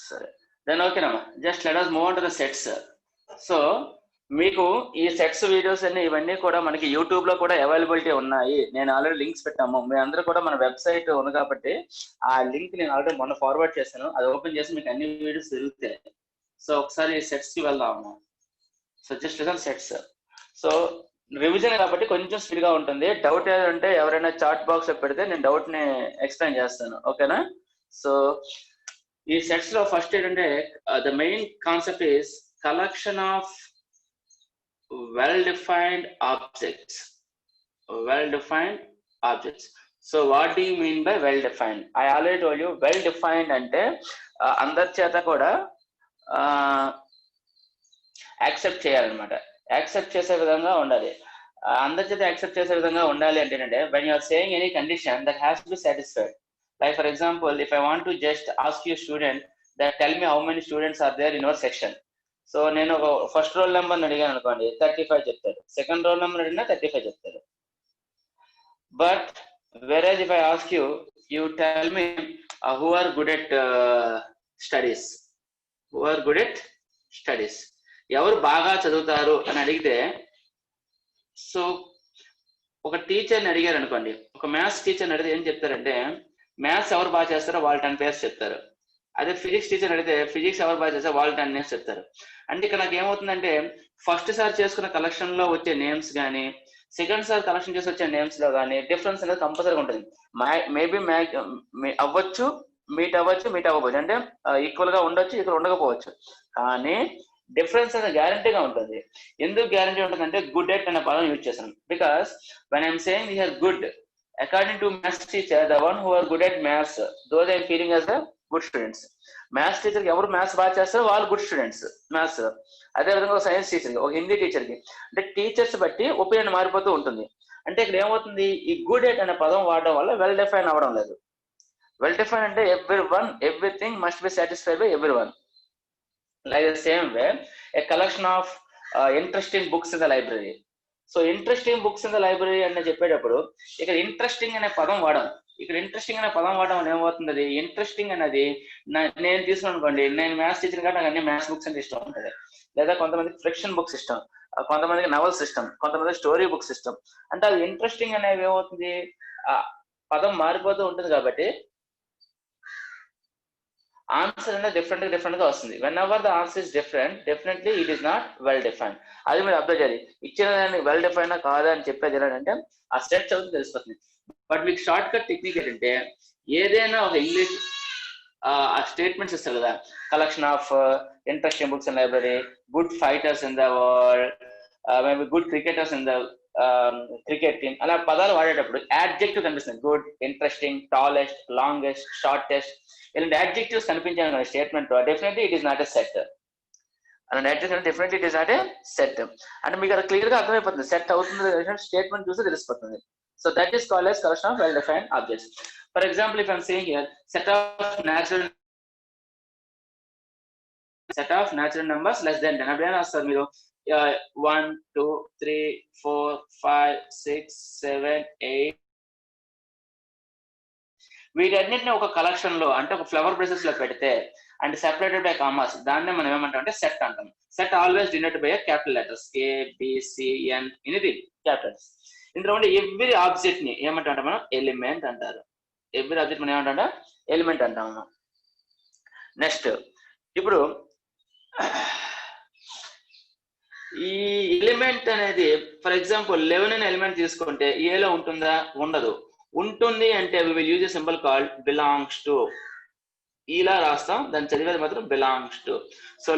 సరే దెన్ ఓకేనమ్మా. Just let us move on to the sets. So మీకు ఈ సెట్స్ వీడియోస్ అన్ని ఇవన్నీ కూడా మనకి యూట్యూబ్ లో కూడా అవైలబిలిటీ ఉన్నాయి. నేను ఆల్రెడీ లింక్స్ పెట్టాము. మీ అందరూ కూడా మన వెబ్సైట్ ఉంది కాబట్టి ఆ లింక్ నేను ఆల్రెడీ మొన్న ఫార్వర్డ్ చేశాను. అది ఓపెన్ చేసి మీకు అన్ని వీడియోస్ దొరుకుతాయి. సో ఒకసారి సెట్స్ కి వెళ్దాము. So just listen sets. So revision కాబట్టి కొంచెం స్పీడ్ గా ఉంటుంది. డౌట్ ఏదంటే ఎవరైనా చాట్ బాక్స్ లో పెడితే నేను డౌట్ ని ఎక్స్ప్లెయిన్ చేస్తాను. ఓకేనా? సో ఈ సెట్స్ లో ఫస్ట్ ఏంటంటే the main concept is collection of well-defined objects. Well-defined objects. So what do you mean by well-defined? I already told you well-defined అంటే అందరి చేత కూడా యాక్సెప్ట్ చేయాలన్నమాట. యాక్సెప్ట్ చేసే విధంగా ఉండాలి. అందరి చేత యాక్సెప్ట్ చేసే విధంగా ఉండాలి అంటే ఏంటంటే when you are saying any condition that has to be satisfied. Like for example, if I want to just ask you student that tell me how many students are there in your section. So నేను ఒక first roll number అడిగాను అనుకోండి 35 చెప్తారు. Second roll number అడిగినా 35 చెప్తారు. But whereas if I ask you, you tell me who are good at studies. Who are good at studies. ఎవరు బాగా చదువుతారు అని అడిగితే, సో ఒక టీచర్ని అడిగారు అనుకోండి, ఒక మ్యాథ్స్ టీచర్ని అడిగితే ఏం చెప్తారంటే మ్యాథ్స్ ఎవరు బాగా చేస్తారో వాళ్ళు 10 పేర్స్ చెప్తారు. అదే ఫిజిక్స్ టీచర్ అడిగితే ఫిజిక్స్ ఎవరు బాగా చేస్తారో వాళ్ళు 10 నేమ్స్ చెప్తారు. అంటే ఇక్కడ నాకు ఏమవుతుందంటే ఫస్ట్ సార్ చేసుకున్న కలెక్షన్ లో వచ్చే నేమ్స్ కానీ సెకండ్ సార్ కలెక్షన్ చేసి వచ్చే నేమ్స్ లో కానీ డిఫరెన్స్ అనేది కంపల్సరీగా ఉంటుంది. మేబీ అవ్వచ్చు, మీట్ అవ్వచ్చు, అంటే ఈక్వల్ గా ఉండొచ్చు, ఇక్కడ ఉండకపోవచ్చు. కానీ డిఫరెన్స్ అనేది గ్యారంటీగా ఉంటుంది. ఎందుకు గ్యారంటీ ఉంటుందంటే గుడ్ ఎట్ అనే పదం యూజ్ చేశాను. Because when I'm saying here good, according to maths teacher, the one who are good at maths, those I'm feeling as the good students. Maths teacher కి ఎవరు మ్యాథ్స్ బాగా చేస్తారో వాళ్ళు good students maths. అదేవిధంగా ఒక science teacher కి, ఒక Hindi teacher కి, అంటే టీచర్స్ బట్టి ఒపీనియన్ మారిపోతూ ఉంటుంది. అంటే ఇక్కడ ఏమవుతుంది, ఈ గుడ్ ఎట్ అనే పదం వాడడం వల్ల వెల్ డిఫైన్ అవ్వడం లేదు. వెల్ డిఫైన్ అంటే everything must be satisfied by everyone. Like the same way A collection of interesting books in the library. So interesting books in the library అని చెప్పేటప్పుడు ఇక్కడ ఇంట్రెస్టింగ్ అనే పదం వాడడం. ఇక్కడ ఇంట్రెస్టింగ్ అనే పదం వాడడం వల్ల ఏమవుతుంది, అది ఇంట్రెస్టింగ్ అనేది నేను తీసుకున్నాను అనుకోండి, నేను మ్యాథ్స్ టీచర్ కాబట్టి నాకు అన్ని మ్యాథ్స్ బుక్స్ అంటే ఇష్టం ఉంటుంది. లేదా కొంతమందికి ఫ్రిక్షన్ బుక్స్ ఇష్టం, కొంతమందికి నవల్స్ ఇష్టం, కొంతమందికి స్టోరీ బుక్స్ ఇష్టం. అంటే అది ఇంట్రెస్టింగ్ అనేవి ఏమవుతుంది, ఆ పదం మారిపోతూ ఉంటుంది. కాబట్టి ఆన్సర్ అనేది డిఫరెంట్ గా వస్తుంది. When ever the answer is different, definitely it is not well defined. అది మీరు అబ్జర్వ్ చేయాలి. ఇచ్చిన దాన్ని వెల్ డిఫైన్ కాదా అని చెప్పేది ఏంటంటే ఆ స్టెప్ చదివితే తెలిసిపోతుంది. బట్ మీకు షార్ట్ కట్ టెక్నిక్ ఏంటంటే ఏదైనా ఒక ఇంగ్లీష్ ఆ స్టేట్మెంట్స్ ఇస్తారు కదా, collection of interesting books in library, good fighters in the world, maybe good cricketers in the cricket team, అలా పదాలు వాడేటప్పుడు యాడ్జెక్టివ్ కనిపిస్తుంది. Good, interesting, tallest, longest, shortest, ఇలాంటి యాడ్జెక్టివ్స్ కనిపించాను statement, definitely it is not a set. Definitely it is not a set. అంటే మీకు అది clear గా అర్థమైపోతుంది, సెట్ అవుతుంది స్టేట్మెంట్ చూసి తెలిసిపోతుంది. So that is called as collection of well-defined objects. For example, if I am saying here set of natural numbers less than 10. Abhi answer meeru 1 2 3 4 5 6 7 8 వీటన్నిటిని ఒక కలెక్షన్ లో అంటే ఒక ఫ్లవర్ బ్రేసెస్ లో పెడితే అండ్ సెపరేటెడ్ బై కామాస్, దాన్నే మనం ఏమంటాం అంటే సెట్ అంటాం. Set always denoted by capital letters A B C N anything Capitals. ఇందులో ఉండే ఎవ్రీ ఆబ్జెక్ట్ ని ఏమంటాం మనం ఎలిమెంట్ అంటారు. ఎవ్రీ ఆబ్జెక్ట్ మనం ఏమంటా ఎలిమెంట్ అంటాము. నెక్స్ట్ ఇప్పుడు ఈ ఎలిమెంట్ అనేది ఫర్ ఎగ్జాంపుల్ 11 అనే ఎలిమెంట్ తీసుకుంటే ఏలో ఉంటుందా, ఉండదు. ఉంటుంది అంటే we will use a symbol called belongs to. ఇలా రాస్తాం, దాన్ని చదివేది మాత్రం belongs to. So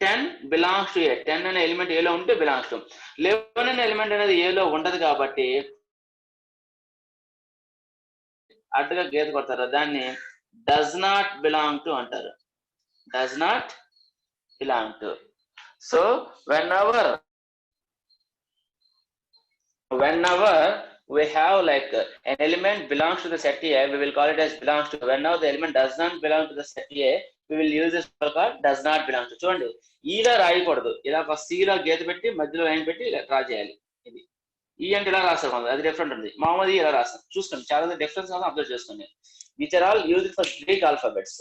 10 belongs to A. 10 అనే ఎలిమెంట్ ఏలో ఉంటే belongs to. 11 అనే ఎలిమెంట్ అనేది ఏలో ఉండదు కాబట్టి అడ్డుగా గీత కొడతారు, దాన్ని does not belong to అంటారు. does not belong to. So whenever we have like an element belongs to the set A, we will call it as belongs to. Whenever the element does not belong to the set A, we will use this symbol called does not belong to. చూడండి, ఈలా రాయకూడదు, ఇలా ఒక సీలా గీత పెట్టి మధ్యలో line పెట్టి ఇలా draw చేయాలి. ఇది ఈ అంటే ఇలా రాస్తారు, అది డిఫరెంట్ ఉంది. మామూలు ఇలా రాస్తాం. చూసుకోండి, చాలా డిఫరెన్స్ అబ్జర్వ్ చేసుకోండి. which are all used for Greek alphabets.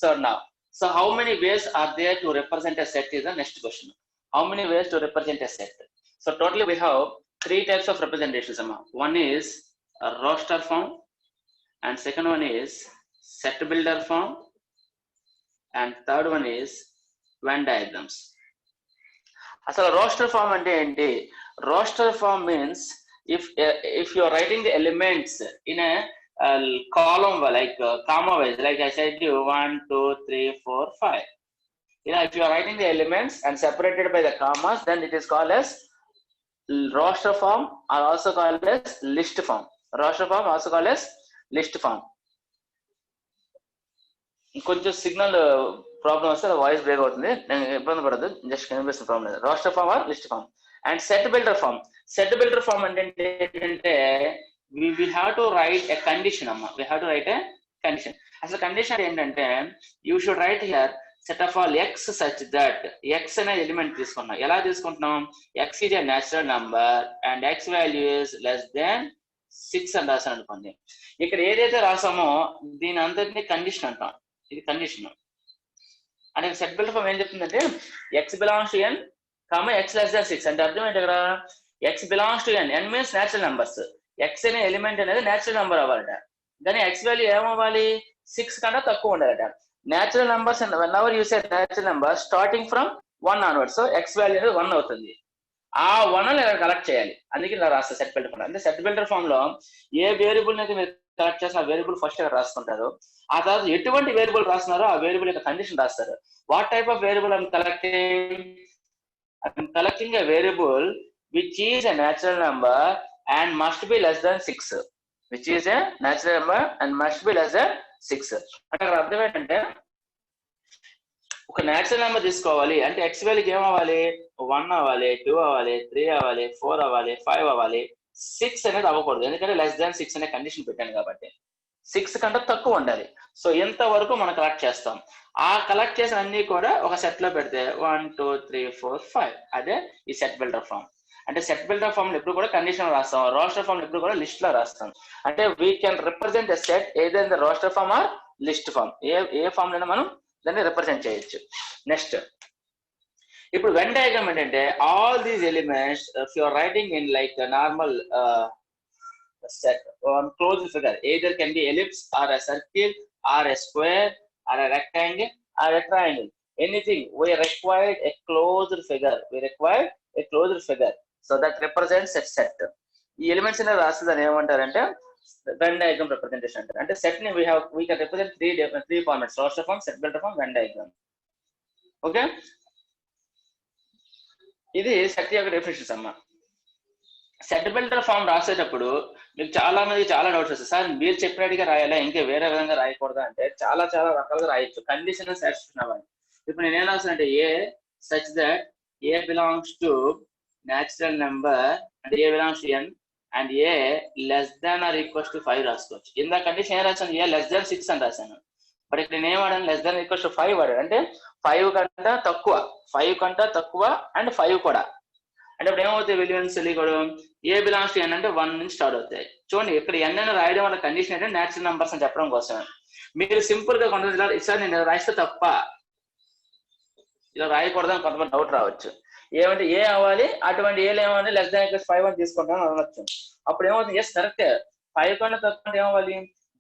So now, so how many ways are there to represent a set is the next question. How many ways to represent a set? So totally we have 3 types of representations. One is a roster form, and second one is set builder form, and third one is Venn diagrams. అసలు roster form అంటే ఏంటి? Roster form means if you are writing the elements in a column like comma wise, like I said you 1 2 3 4 5, if you are writing the elements and separated by the commas, then it is called as roster form, or also called as list form. Roster form also called as list form. కొంచెం signal problem వస్తే voice break అవుతుంది, నేను ఇబ్బంది పడదు, just కనిపిస్తున్న problem లేదు. Roster form or list form. And set builder form. Set builder form అంటే ఏంటంటే we have to write a condition అమ్మా, we have to write a condition. అసలు కండిషన్ ఏంటంటే you should write here set of all x such that x అనే element తీసుకున్నాం. ఎలా తీసుకుంటున్నాం? x is a natural number and x value is less than 6 అని రాసాను అనుకోండి. ఇక్కడ ఏదైతే రాసామో దీని అందరినీ కండిషన్ అంటాం. ఇది కండిషన్. అంటే సెట్ బిల్డర్ ఫామ్ ఏం చెప్తుందంటే x belongs to n, x less than 6 అంటే అర్థం ఏంటి? ఇక్కడ x belongs to n, n means natural numbers. x అనే ఎలిమెంట్ అనేది న్యాచురల్ నెంబర్ అవ్వాలట, కానీ x వాల్యూ ఏమవ్వాలి? 6 కన్నా తక్కువ ఉండాలట. Natural numbers whenever you say natural numbers starting from 1 onwards, so x value అనేది 1 అవుతుంది. ఆ 1 ఇక్కడ కలెక్ట్ చేయాలి, అందుకే ఇలా రాస్తారు సెట్ బిల్డర్ ఫామ్. అంటే సెట్ బిల్డర్ ఫామ్ లో ఏ వేరియబుల్ అయితే మీరు కలెక్ట్ చేసిన ఆ వేరియబుల్ ఫస్ట్ ఇక్కడ రాసుకుంటారు. ఆ తర్వాత ఎటువంటి వేరియబుల్ రాస్తున్నారో ఆ వేరియబుల్ యొక్క కండిషన్ రాస్తారు. What type of variable I'm collecting a variable which is a natural number and must be less than 6, which is a natural number and must be less than 6. అంటే అక్కడ అర్థం ఏంటంటే ఒక natural number తీసుకోవాలి అంటే X వాల్యూకి ఏమవ్వాలి? 1 అవ్వాలి, 2 అవ్వాలి, 3 అవ్వాలి, 4 అవ్వాలి, 5 అవ్వాలి. 6 అనేది అవ్వకూడదు, ఎందుకంటే లెస్ దాన్ 6 అనే కండిషన్ పెట్టాను కాబట్టి. 6 కంటే తక్కువ ఉండాలి. సో ఎంత వరకు మనం కలెక్ట్ చేస్తాం, ఆ కలెక్ట్ చేసిన అన్ని కూడా ఒక సెట్ లో పెడితే 1 2 3 4 5, అదే ఈ సెట్ బిల్డర్ ఫామ్. అంటే సెట్ బిల్డర్ ఫామ్ ఎప్పుడు కూడా కండిషన్ రాస్తాం, రోస్టర్ ఫామ్ ఎప్పుడు కూడా లిస్ట్ లో రాస్తాం. అంటే we can represent a set either in the roster form or list form. ఏ ఫామ్ లోనే మనం దాన్ని రిప్రజెంట్ చేయొచ్చు. నెక్స్ట్ ఇప్పుడు వెన్ డయాగ్రామ్ ఏంటంటే all these elements if you are writing in like normal set on closed figure, either can be ellipse or a circle or a square or a rectangle or a triangle, anything. We required a closed figure, so that represents a set. ఈ elements ని రాస్తుందని ఏమంటారంటే Venn diagram representation అంటారు. అంటే set ని we can represent three formats: roster form, set builder form, Venn diagram. Okay, ఇది set యొక్క definitions అమ్మా. Set builder form రాసేటప్పుడు మీకు చాలా మందికి చాలా డౌట్స్ వస్తాయి. సార్ మీరు చెప్పినట్టుగా రాయాలా, ఇంకా వేరే విధంగా రాయకూడదా అంటే చాలా రకాలుగా రాయొచ్చు, కండిషన్ సాటిస్ఫాక్షన్ అవ్వాలి. ఇప్పుడు నేను ఏం రాస్తానంటే A such that A belongs to natural number అంటే A belongs to n and A less than or equals to 5 రాసుకోవచ్చు. ఇందా కండిషన్ ఏం రాశాను? ఏ లెస్ దాన్ 6 అని రాశాను. బట్ ఇక్కడ నేను ఏమాడాను? లెస్ దాన్ ఈక్వల్స్ టు 5 వాడాను. అంటే 5 కంటే తక్కువ అండ్ 5 కూడా. అంటే ఇప్పుడు ఏమవుతాయి విలియన్స్ తెలియకూడదు. ఏ బిలాంగ్స్ టు n అంటే 1 నుంచి స్టార్ట్ అవుతాయి. చూడండి ఇక్కడ n అని రాయడం వల్ల కండిషన్ అంటే న్యాచురల్ నంబర్స్ అని చెప్పడం కోసం. మీరు సింపుల్ గా కొంతమంది సార్ నేను రాయిస్తే తప్ప, ఇలా రాయకూడదని కొంతమంది డౌట్ రావచ్చు. ఏమంటే ఏ అవ్వాలి, అటువంటి ఏలు ఏమని లెస్ దాన్ ఈక్వల్స్ 5 అని తీసుకుంటాను అనవచ్చు. అప్పుడు ఏమవుతుంది? ఎస్ కరెక్టే, 5 కన్నా తక్కువ అంటే ఏమవ్వాలి?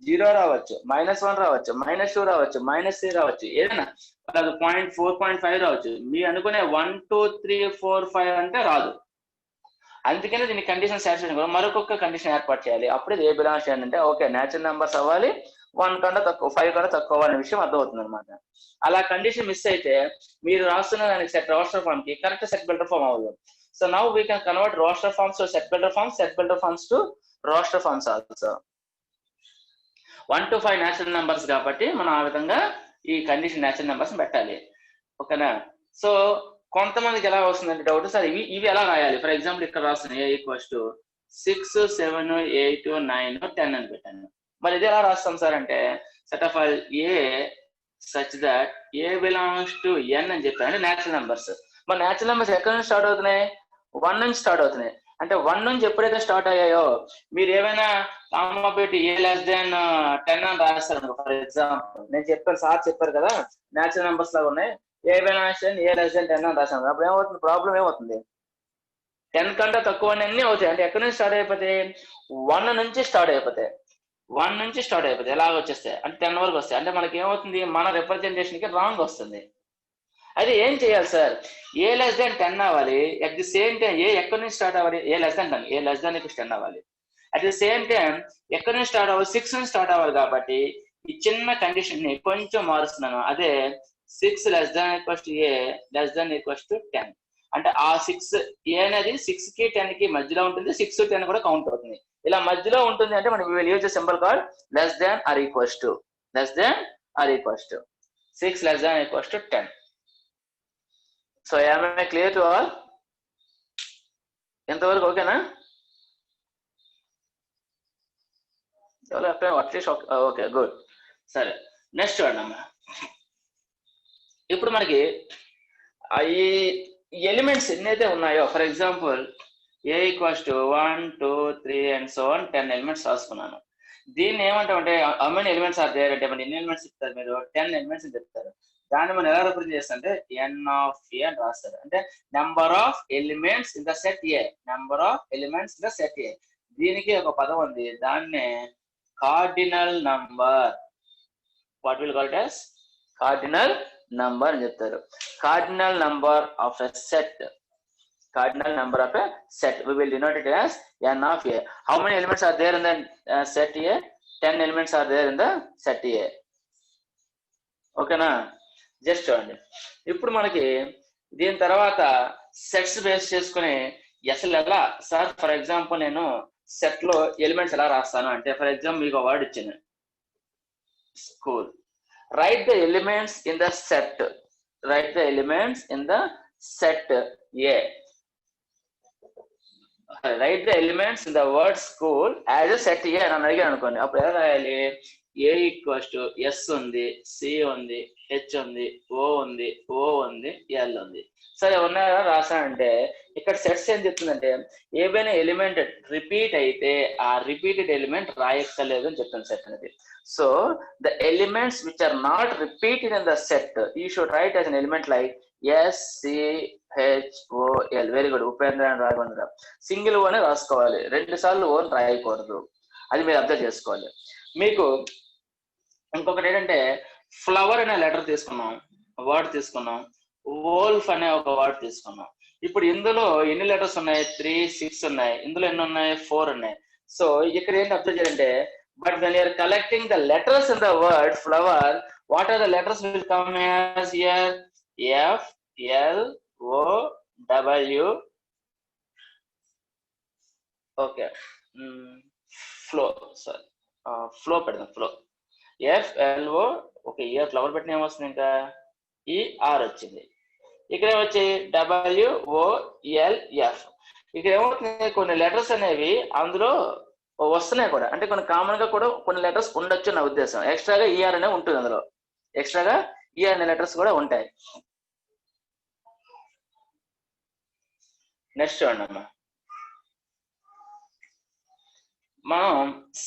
0 రావచ్చు, -1 రావచ్చు, -2 రావచ్చు, -3 రావచ్చు, ఏదైనా 0.4 0.5 రావచ్చు. మీరు అనుకునే 1 2 3 4 5 అంటే రాదు. అందుకనే దీన్ని కండిషన్ సాటిస్ఫాక్షన్ కూడా మరొక కండిషన్ ఏర్పాటు చేయాలి. అప్పుడు ఏ బిలాంగ్స్ అంటే ఓకే న్యాచురల్ నెంబర్స్ అవ్వాలి, 1 కన్నా తక్కువ 5 కన్నా తక్కువ అనే విషయం అర్థమవుతుంది అనమాట. అలా కండిషన్ మిస్ అయితే మీరు రాస్తున్న దానికి సెట్ రోస్టర్ ఫామ్ కి కరెక్ట్ సెట్ బిల్డర్ ఫామ్ అవ్వదు. So now we can convert roster forms to set builder forms to roster forms also. 1 to 5 natural numbers కాబట్టి మనం ఆ విధంగా ఈ కండిషన్ న్యాచురల్ నెంబర్స్ పెట్టాలి. ఓకేనా? సో కొంతమందికి ఎలా వస్తుందంటే డౌట్, సార్ ఇవి ఎలా రాయాలి? ఫర్ ఎగ్జాంపుల్ ఇక్కడ రాస్తున్నాను ఏ ఈక్వల్స్ టు 6 7 8 9 10 అని పెట్టాను. మరి ఇది ఎలా రాస్తాం సార్ అంటే set of all A such that A belongs to n అని చెప్పాను, అంటే న్యాచురల్ నెంబర్స్. మరి న్యాచురల్ నెంబర్స్ ఎక్కడ నుంచి స్టార్ట్ అవుతున్నాయి? 1 నుంచి స్టార్ట్ అవుతున్నాయి. అంటే 1 నుంచి ఎప్పుడైతే స్టార్ట్ అయ్యాయో మీరు ఏమైనా కామా పెట్టి ఏ లెస్ దాన్ 10 అని రాస్తారు. ఫర్ ఎగ్జాంపుల్ నేను చెప్పాను, సార్ చెప్పారు కదా న్యాచురల్ నెంబర్స్ లాగా ఉన్నాయి, ఏమైనా ఏ లెస్ దాన్ 10 అని రాశాను. అప్పుడు ఏమవుతుంది, ప్రాబ్లం ఏమవుతుంది, 10 కంటే తక్కువ అన్నీ అవుతాయి. అంటే ఎక్కడి నుంచి స్టార్ట్ అయిపోతాయి, 1 నుంచి స్టార్ట్ అయిపోతాయి. 1 నుంచి స్టార్ట్ అయిపోతాయి, ఎలాగ వచ్చేస్తాయి అంటే 10 వరకు వస్తాయి. అంటే మనకి ఏమవుతుంది, మన రిప్రజెంటేషన్ కి రాంగ్ వస్తుంది. అయితే ఏం చేయాలి సార్, ఏ లెస్ దాన్ 10 అవ్వాలి, అట్ ది సేమ్ టైం ఏ ఎక్కడి నుంచి స్టార్ట్ అవ్వాలి, ఏ లెస్ దాన్ 10, ఏ లెస్ దాన్ 10 అవ్వాలి. అట్ ది సేమ్ టైం ఎక్కడి నుంచి స్టార్ట్ అవ్వాలి, 6 నుంచి స్టార్ట్ అవ్వాలి. కాబట్టి ఈ చిన్న కండిషన్ ని కొంచెం మారుస్తున్నాను. అదే 6 less than equals to A less than equals to 10. అంటే ఆ 6 ఏ అనేది 6 కి 10 కి మధ్యలో ఉంటుంది, 6 10 కూడా కౌంట్ అవుతుంది. ఇలా మధ్యలో ఉంటుంది అంటే మనం will use symbol called less than or equals to 6 less than equals to 10. So am I clear to all? ఎంతవరకు ఓకేనా? At least okay, good. సరే, నెక్స్ట్ చూడమ్మా. ఇప్పుడు మనకి ఈ ఎలిమెంట్స్ ఎన్నైతే ఉన్నాయో, for example A equals to 1 2 3 and so on 10 elements రాసుకున్నాను. దీన్ని ఏమంటామంటే how many elements are there అంటే, మన ఎన్ని ఎలిమెంట్స్ చెప్తారు మీరు, 10 ఎలిమెంట్స్ అని చెప్తారు. దాన్ని మనం ఎలా రిప్రజెంట్ చేస్తామంటే n ఆఫ్ ఏ అని రాస్తారు. అంటే number of elements in the set A, number of elements in the set A. దీనికి ఒక పదం ఉంది, దాన్నే cardinal number. What will call it as cardinal number అని చెప్తారు. Cardinal number of a set, cardinal number of a set, we will denote it as n of a. How many elements are there in the set A? 10 elements are there in the set A. ఓకేనా? Just చూడండి. ఇప్పుడు మనకి దీని తర్వాత sets base చేసుకుని అసలు ఎలా sir, for example నేను సెట్ లో ఎలిమెంట్స్ ఎలా రాస్తాను అంటే, ఫర్ ఎగ్జాంపుల్ మీకు వర్డ్ ఇచ్చింది school. Right the elements in the set, right the elements in the set A. Right the elements in the word school as a set A అని అడిగాను అనుకోండి. అప్పుడు ఎలా రాయాలి, ఏ ఈక్వల్స్ టు ఎస్ ఉంది, C ఉంది, H ఉంది, O ఉంది, ఓ ఉంది, ఎల్ ఉంది. సరే ఉన్నాయా రాసానంటే, ఇక్కడ సెట్స్ ఏం చెప్తుందంటే ఏవైనా ఎలిమెంట్ రిపీట్ అయితే ఆ రిపీటెడ్ ఎలిమెంట్ రాయక్కర్లేదు అని చెప్తుంది సెట్ అనేది. So the elements which are not repeated in the set you should write as an element like SCHOL. Very good, Upendra అని రాయకుండా సింగిల్ ఓనే రాసుకోవాలి, 2 సార్లు ఓన్ రాయకూడదు. అది మీరు అబ్జర్వ్ చేసుకోవాలి. మీకు ఇంకొకటి ఏంటంటే, ఫ్లవర్ అనే లెటర్ తీసుకున్నాం, వర్డ్ తీసుకున్నాం, వోల్ఫ్ అనే ఒక వర్డ్ తీసుకున్నాం. ఇప్పుడు ఇందులో ఎన్ని లెటర్స్ ఉన్నాయి, 3 6 ఉన్నాయి. ఇందులో ఎన్ని ఉన్నాయి, 4 ఉన్నాయి. సో ఇక్కడ ఏంటి అబ్జర్వ్ చేయాలంటే, but when you're collecting the letters in the word flower, what are the letters will come as here, F L O W. Okay, flow, sorry flow పెడదాం, ఫ్లో FLO. ఓకే, ఏ flower పెట్టిన ఏమొస్తుంది, ఇంకా ER వచ్చింది. ఇక్కడ వచ్చి WOLF. ఇక్కడ ఏమవుతుంది, కొన్ని లెటర్స్ అనేవి అందులో వస్తున్నాయి కూడా, అంటే కొన్ని కామన్ గా కూడా కొన్ని లెటర్స్ ఉండొచ్చు నా ఉద్దేశం. ఎక్స్ట్రాగా ER అనే ఉంటుంది, అందులో ఎక్స్ట్రాగా ER అనే లెటర్స్ కూడా ఉంటాయి. నెక్స్ట్ చూడండి అమ్మా, మనం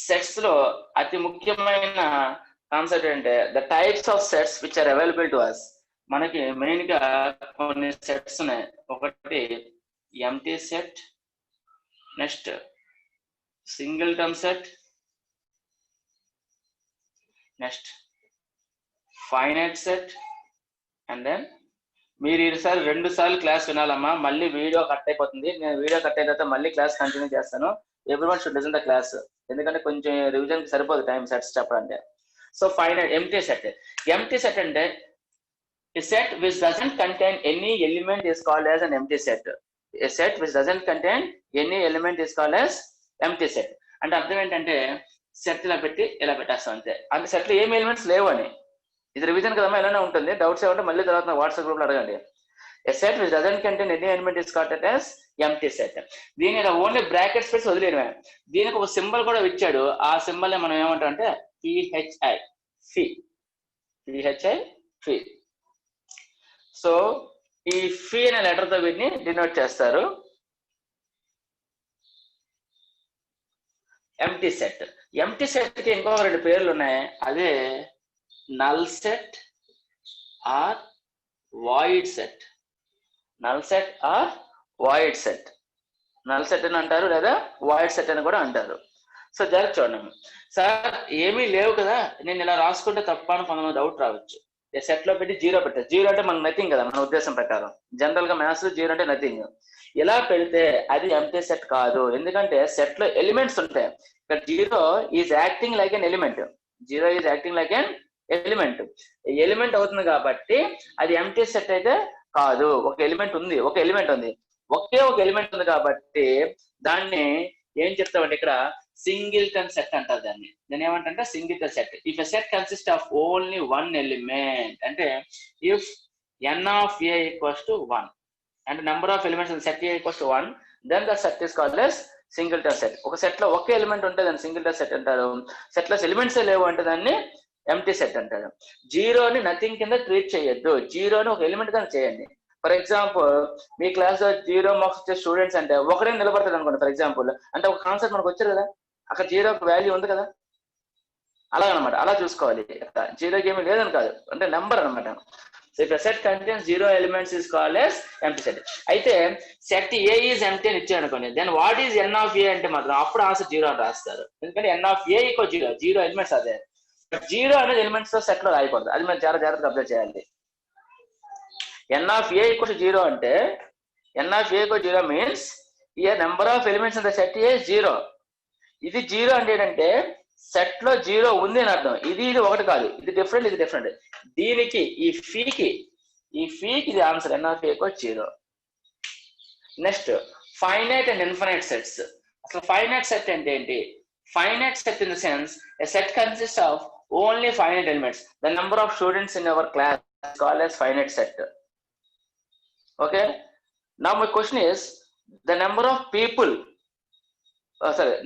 సెట్స్ లో అతి ముఖ్యమైన కాన్సెప్ట్ అంటే the types of sets which are available to us. మనకి మెయిన్ గా కొన్ని సెట్స్ ఉన్నాయి. ఒకటి empty set, next single term set, next finite set, and then మీరు ఈసారి 2 సార్లు క్లాస్ వినాలమ్మా. మళ్ళీ వీడియో కట్ అయిపోతుంది. నేను వీడియో కట్ అయిన తర్వాత మళ్ళీ క్లాస్ కంటిన్యూ చేస్తాను. Everyone should listen the class, ఎందుకంటే కొంచెం రివిజన్ సరిపోదు టైం సెట్స్ చెప్పాలంటే. So finite empty set. Empty set అంటే a set which doesn't contain any element is called as an empty set. A set which doesn't contain any element is called as empty set. అంటే అర్థం ఏంటంటే, set ఇలా పెట్టి ఇలా పెట్టేస్తాం అంతే. అంటే సెట్ లో ఏం ఎలిమెంట్స్ లేవు అని. ఇది రివిజన్ కదమ్మా, ఎలానే ఉంటుంది. డౌట్స్ ఏమంటే మళ్ళీ తర్వాత వాట్సాప్ గ్రూప్ లో అడగండి. A set which doesn't contain any element is called as empty set. దీని ఓన్లీ బ్రాకెట్స్ పెట్టి వదిలేయడమే. దీనికి ఒక సింబల్ కూడా ఇచ్చాడు. ఆ సింబల్ మనం ఏమంటాం అంటే PHI, fee, PHI fee. So ఈ ఫీ అనే లెటర్ తో వీటిని డినోట్ చేస్తారు. Empty set. ఎంటీ సెట్ కి ఇంకో 2 పేర్లు ఉన్నాయి, అదే null set or void set. Null set or void set. Null set అని అంటారు లేదా వాయిడ్ సెట్ అని కూడా అంటారు. సో జరగ చూడండి సార్, ఏమీ లేవు కదా, నేను ఇలా రాసుకుంటే తప్ప అని కొంతమంది డౌట్ రావచ్చు. సెట్ లో పెట్టి 0 పెట్టారు. 0 అంటే మనకు నథింగ్ కదా, మన ఉద్దేశం ప్రకారం. జనరల్ గా మ్యాథ్స్ 0 అంటే నథింగ్. ఇలా పెడితే అది ఎంటీ సెట్ కాదు, ఎందుకంటే సెట్ లో ఎలిమెంట్స్ ఉంటాయి. ఇక్కడ 0 is acting like an element. 0 is acting like an element. Element అవుతుంది కాబట్టి అది ఎంటీ సెట్ అయితే కాదు. ఒక ఎలిమెంట్ ఉంది, ఒకే ఒక ఎలిమెంట్ ఉంది కాబట్టి దాన్ని ఏం చెప్తామంటే ఇక్కడ సింగిల్టన్ సెట్ అంటారు. దాన్ని ఏమంటే singleton set. If a set consist of only 1 element, అంటే if n of a equals to 1 and number of elements in set a equals to 1, then the set is called as singleton set. ఒక set లో ఒకే element ఉంటే దాన్ని singleton set అంటారు. Set లో elements లేవు అంటే దాన్ని ఎంటీ సెట్ అంటారు. 0ని నథింగ్ కింద ట్రీట్ చేయొద్దు, 0ని ఒక ఎలిమెంట్ కింద చేయండి. ఫర్ ఎగ్జాంపుల్ మీ క్లాస్ లో 0 మార్క్స్ వచ్చే స్టూడెంట్స్ అంటే ఒకరే నిలబడతారు అనుకోండి. ఫర్ ఎగ్జాంపుల్ అంటే ఒక కాన్సెప్ట్ మనకు వచ్చారు కదా, అక్కడ 0కి వాల్యూ ఉంది కదా, అలా అనమాట. అలా చూసుకోవాలి. 0కి ఏమీ లేదని కాదు, అంటే నెంబర్ అనమాట. So if set contains 0 elements is called as empty set. అయితే సెట్ ఏ ఈజ్ ఎంప్టీ అని ఇచ్చారు అనుకోండి, then what is n of a అంటే మాత్రం అప్పుడు ఆన్సర్ 0 అని రాస్తారు. ఎందుకంటే n of a equal 0 elements అదే. 0 అనేది ఎలిమెంట్స్ తో సెట్ లో రాయకూడదు, అది మనం చాలా జాగ్రత్తగా అబ్జర్వ్ చేయాలి. n of a equals 0 అంటే n of a equals 0 means A number of elements in the set A 0. ఇది 0 అంటే ఏంటంటే సెట్ లో 0 ఉంది అని అర్థం. ఇది ఒకటి కాదు, ఇది డిఫరెంట్, ఇది డిఫరెంట్. దీనికి ఈ ఫీకి ఇది answer. n of a equals 0. Next finite and infinite sets. అసలు ఫైనైట్ సెట్ అంటే ఏంటి? Finite set in the sense a set consist of only finite elements. The number of students in our class called as finite set. Okay, now my question is the number of people,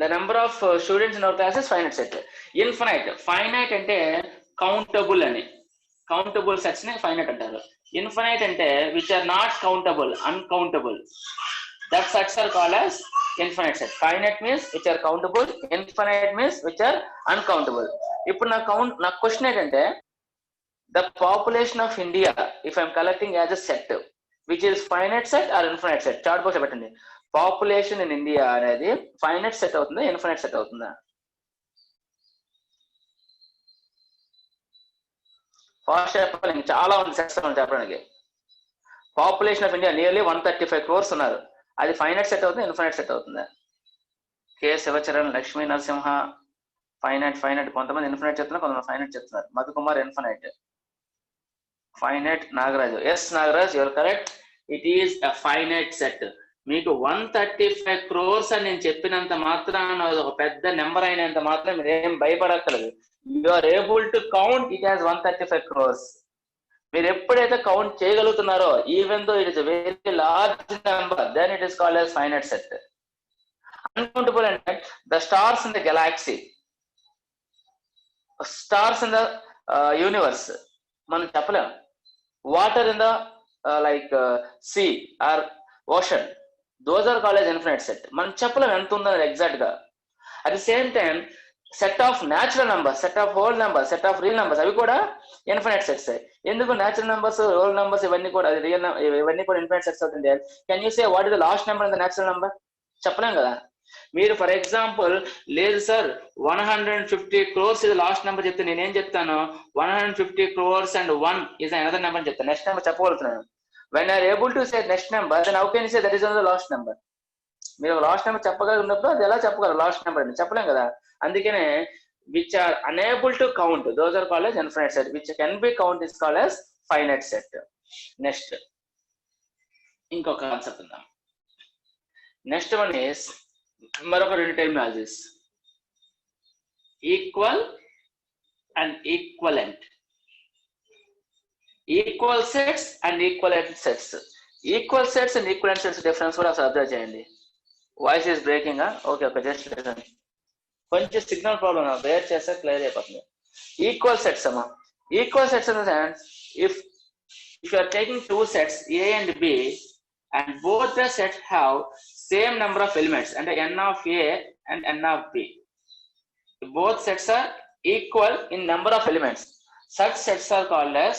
the number of students in our class is finite set. Infinite, finite ante countable ani, countable sets ni finite antaru. Infinite ante which are not countable, uncountable, that sets are called as infinite set. Finite means which are countable, infinite means which are uncountable. Ippudu na question ఏంటంటే the population of India, if I am collecting as a set, which is finite set or infinite set? Chart box పెట్టండి. Population in India అనేది finite set అవుతుందా, infinite set అవుతుందా? Fast చెప్పాలి, చాలా ఉంది sets చెప్పడానికి. Population of India nearly 135 crores ఉన్నారు. అది ఫైనైట్ సెట్ అవుతుందా, ఇన్ఫైనైట్ సెట్ అవుతుందా? K Shivacharan, Lakshmi Narasimha finite. కొంతమంది ఇన్ఫైనైట్ చెప్తున్నారు, కొంతమంది ఫైనైట్ చెప్తున్నారు. Madhukumar infinite. Finite Nagaraju. S Nagaraj, your correct. It is a finite set. మీకు 135 crores అని నేను చెప్పినంత మాత్రాన ఒక పెద్ద నెంబర్ అయినంత మాత్రం మీరు ఏం భయపడక్కర్లేదు. You are able to count it as 135 crores. మీరు ఎప్పుడైతే కౌంట్ చేయగలుగుతున్నారో, even though it is a very large number, then it is called as finite set. Uncountable అంటే the stars in the galaxy, stars in the universe మనం చెప్పలేం. Water in the like sea or ocean, those are called as infinite set. మనం చెప్పలేం ఎంత ఉందో exact గా. At the same time set of natural numbers, set of whole numbers, set of real numbers, అవి కూడా infinite sets. ఎందుకు natural numbers, whole numbers ఇవన్నీ కూడా ఇన్ఫినైట్ సెట్స్ అవుతుంది? Can you say what is the last number in the natural number? చెప్పలేం కదా. మీరు for example లేదు సార్ 150 crores ఇది లాస్ట్ నెంబర్ చెప్తే నేనేం చెప్తాను, 150 crores and 1 is another number అని చెప్తాను. నెక్స్ట్ నెంబర్ చెప్పగలుగుతున్నాను. when you are able to say next number, then how can you say that is the last number? మీరు last number చెప్పగలిగినప్పుడు అది ఎలా చెప్పగలరు లాస్ట్ నెంబర్ అని? చెప్పలేం కదా. అందుకనే which are unable to count, those are called as infinite set. Which can be count is called as finite set. Next ఇంకొక concept ఉందాం. నెక్స్ట్ వన్ ఇస్ మరొక 2 terminologies, equal and equivalent. Equal sets and equivalent sets. Equal sets and equivalent sets difference కూడా observe చేయండి. Voice is breaking. Okay okay, just కొంచెం signal problem, break చేస్తే clear అయిపోతుంది. Equal sets అమ్మా. Equal sets in the sense if you are taking 2 sets A and B and both the sets have same number of elements, అంటే n of A and n of B. both sets are equal in number of elements. Such sets are called as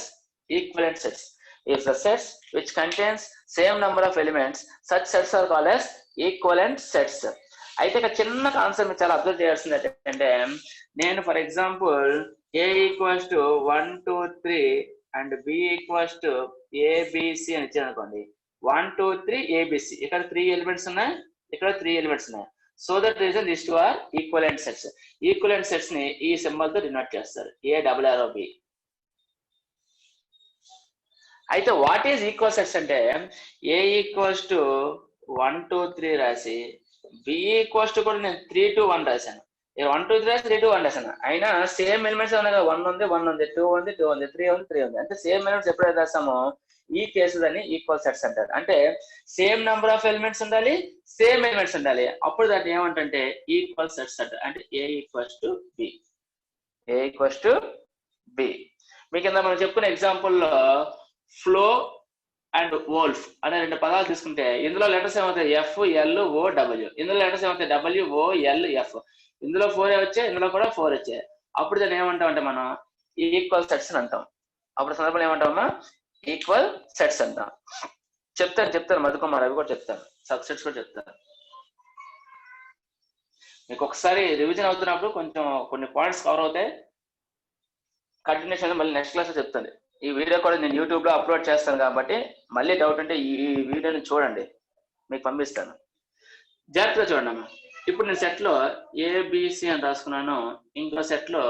equivalent sets. If the sets which contains same number of elements, such sets are called as equivalent sets. అయితే ఇక్కడ చిన్న concept మీరు చాలా observe చేయాల్సింది ఏంటంటే, నేను for example a equals to 1 2 3 and b equals to abc అని ఇచ్చాను అనుకోండి. 1 2 3 abc, ఇక్కడ 3 ఎలిమెంట్స్ ఉన్నాయి, ఇక్కడ 3 ఎలిమెంట్స్ ఉన్నాయి. So that reason this two are equivalent sets. Equivalent sets ని ఈ సింబల్ తో డినోట్ చేస్తారు, ARROB. అయితే వాట్ ఈజ్ ఈక్వల్ సెట్స్ అంటే, a ఈక్వల్స్ టు 1 2 3 రాసి b ఈక్వల్స్ టు కూడా నేను 3 2 1 రాశాను. 1 2 3 రాసి 3 2 1 రాశాను. అయినా సేమ్ ఎలిమెంట్స్ ఉన్నాయి కదా, 1 ఉంది 1 ఉంది, 2 ఉంది 2 ఉంది, 3 ఉంది 3 ఉంది. అంటే సేమ్ ఎలిమెంట్స్ ఎప్పుడైతే రాస్తామో ఈ కేసెస్ అని ఈక్వల్ సెట్స్ అంటారు. అంటే సేమ్ నెంబర్ ఆఫ్ ఎలిమెంట్స్ ఉండాలి, సేమ్ ఎలిమెంట్స్ ఉండాలి, అప్పుడు దాన్ని ఏమంటే ఈక్వల్ సెట్స్ అంటారు. అంటే a equals to b, a equals to b. మీకు కింద మనం చెప్పుకునే ఎగ్జాంపుల్లో ఫ్లో అండ్ వోల్ఫ్ అనే 2 పదాలు తీసుకుంటే, ఇందులో లెటర్స్ ఏమవుతాయి FLOW, ఇందులో లెటర్స్ ఏమవుతాయి WOLF. ఇందులో 4 వచ్చాయి, ఇందులో కూడా 4 వచ్చాయి. అప్పుడు దాన్ని ఏమంటాం అంటే మనం ఈక్వల్ సెట్స్ అని అంటాం. అప్పుడు సందర్భంలో ఏమంటామా ఈక్వల్ సెట్స్ అంటాం. చెప్తాను మధుకుమార్, అవి కూడా చెప్తాను, సబ్సెట్స్ కూడా చెప్తాను. మీకు ఒకసారి రివిజన్ అవుతున్నప్పుడు కొంచెం కొన్ని పాయింట్స్ కవర్ అవుతాయి. కంటిన్యూషన్ మళ్ళీ నెక్స్ట్ క్లాస్ చెప్తాను. ఈ వీడియో కూడా నేను యూట్యూబ్ లో అప్లోడ్ చేస్తాను కాబట్టి మళ్ళీ డౌట్ ఉంటే ఈ వీడియోని చూడండి, మీకు పంపిస్తాను. జాగ్రత్తగా చూడండి అమ్మా. ఇప్పుడు నేను సెట్ లో ABC అని రాసుకున్నాను, ఇంకో సెట్ లో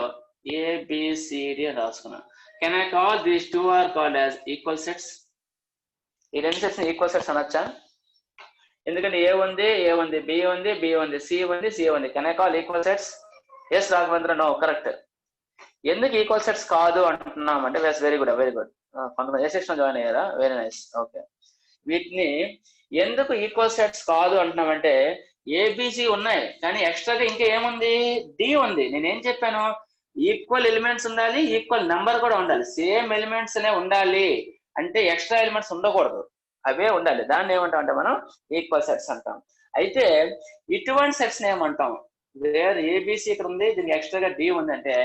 ABCD అని రాసుకున్నాను. Can I call these two are called as equal sets? ఈ 2 సెట్స్ ఈక్వల్ సెట్స్ అనొచ్చా? ఎందుకంటే A ఉంది, B ఉంది, B ఉంది, C ఉంది, C ఉంది. Can I call equal sets? Yes Raghavendra, no, correct. ఎందుకు ఈక్వల్ సెట్స్ కాదు అంటున్నాం అంటే, వెరీ గుడ్ కొంతమంది ఏ సెక్షన్ జాయిన్ అయ్యారా, వెరీ నైస్, ఓకే. వీటిని ఎందుకు ఈక్వల్ సెట్స్ కాదు అంటున్నామంటే, ABC ఉన్నాయి కానీ ఎక్స్ట్రాగా ఇంకా ఏముంది, D ఉంది. నేనేం చెప్పాను, ఈక్వల్ ఎలిమెంట్స్ ఉండాలి, ఈక్వల్ నెంబర్ కూడా ఉండాలి. సేమ్ ఎలిమెంట్స్ అనే ఉండాలి అంటే ఎక్స్ట్రా ఎలిమెంట్స్ ఉండకూడదు, అవే ఉండాలి. దాన్ని ఏమంటాం అంటే మనం ఈక్వల్ సెట్స్ అంటాం. అయితే ఇటువంటి సెట్స్ ఏమంటాం, వేరే ABC ఇక్కడ ఉంది, దీనికి ఎక్స్ట్రాగా D ఉంది అంటే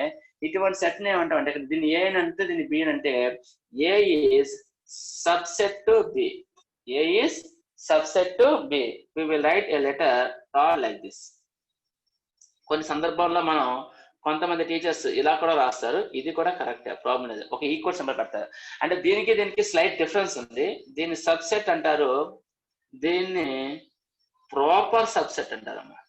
ఇటువంటి సెట్ ఏమంటాం అంటే, దీన్ని A అంటే దీన్ని B అంటే A is subset to B, A is subset to B. We will write a letter called like this. కొన్ని సందర్భాల్లో మనం కొంతమంది టీచర్స్ ఇలా కూడా రాస్తారు, ఇది కూడా కరెక్ట్, ప్రాబ్లం లేదు. ఒక ఈక్వల్ సింబల్ పెడతారు. అంటే దీనికి స్లైట్ డిఫరెన్స్ ఉంది. దీన్ని సబ్సెట్ అంటారు, దీన్ని ప్రాపర్ సబ్సెట్ అంటారు అన్నమాట.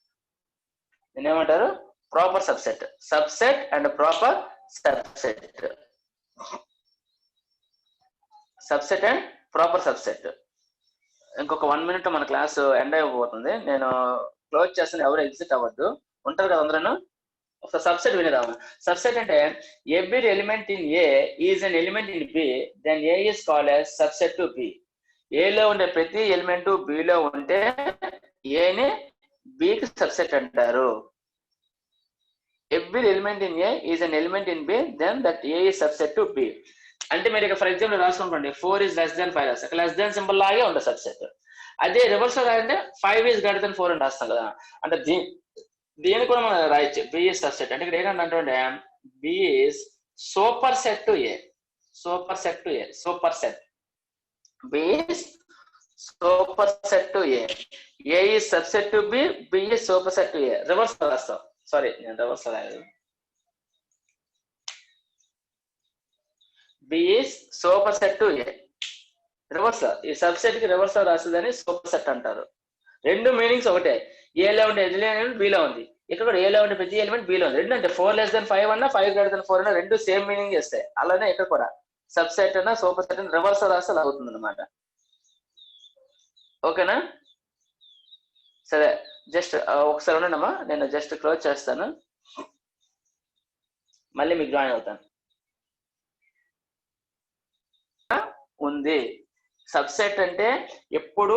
దీన్ని ఏమంటారు, proper subset. Subset and proper subset, subset and proper subset. ఇంకొక 1 minute మన క్లాస్ ఎండ్ అయిపోతుంది. నేను క్లోజ్ చేస్తాను, ఎవరు ఎగ్జిట్ అవ్వద్దు, ఉంటారు కదా అందరూ. ఒక సబ్సెట్ వినేదాము. సబ్సెట్ అంటే every element in A is an element in B, then A is called as subset to B. A లో ఉండే ప్రతి ఎలిమెంట్ B లో ఉంటే A ని B కి సబ్సెట్ అంటారు. Every element in A is an element in B, then that A is subset to B. అంటే మీరు ఇక ఫర్ ఎగ్జాంపుల్ రాసుకోండి, 4 ఈజ్ లెస్ దెన్ 5 రాస్తాం, లెస్ దెన్ సింబల్ లాగే ఉంటుంది సబ్సెట్. అదే రివర్స్ లో రాయంటే 5 ఈజ్ గ్రేటర్ దెన్ 4 అని రాస్తాం కదా. అంటే దీన్ని కూడా మనం రాయొచ్చు, B ఈజ్ సబ్సెట్. అంటే ఇక్కడ ఏంటంటే B is super set to A, super set to A, super set. B is super set to A, A is subset to B, B is super set to A. Reverse లో రాస్తాం, sorry నేను reverse లో రాయలేదు. B is super set to A. Reverse, ఈ subset కి reverse లో రాస్తుందని super set అంటారు. 2 meanings ఒకటే. A లో ఉండే ఎలిమెంట్ B లో ఉంది, ఇక్కడ కూడా A లో ఉండే ప్రతి ఎలిమెంట్ B లో ఉంది. 2 అంటే 4 లెస్ దెన్ 5 అన్నా 5 గ్రేటర్ దెన్ 4 అన్నా 2 సేమ్ మీనింగ్ చేస్తాయి. అలానే ఇక్కడ కూడా సబ్సెట్ అన్నా సూపర్ సెట్ అన్న రివర్స్ రాస్తే అలా అవుతుంది అనమాట. ఓకేనా? సరే, జస్ట్ ఒకసారి ఉండమ్మా, నేను జస్ట్ క్లోజ్ చేస్తాను, మళ్ళీ మీకు జాయిన్ అవుతాను. ఉంది సబ్సెట్ అంటే ఎప్పుడు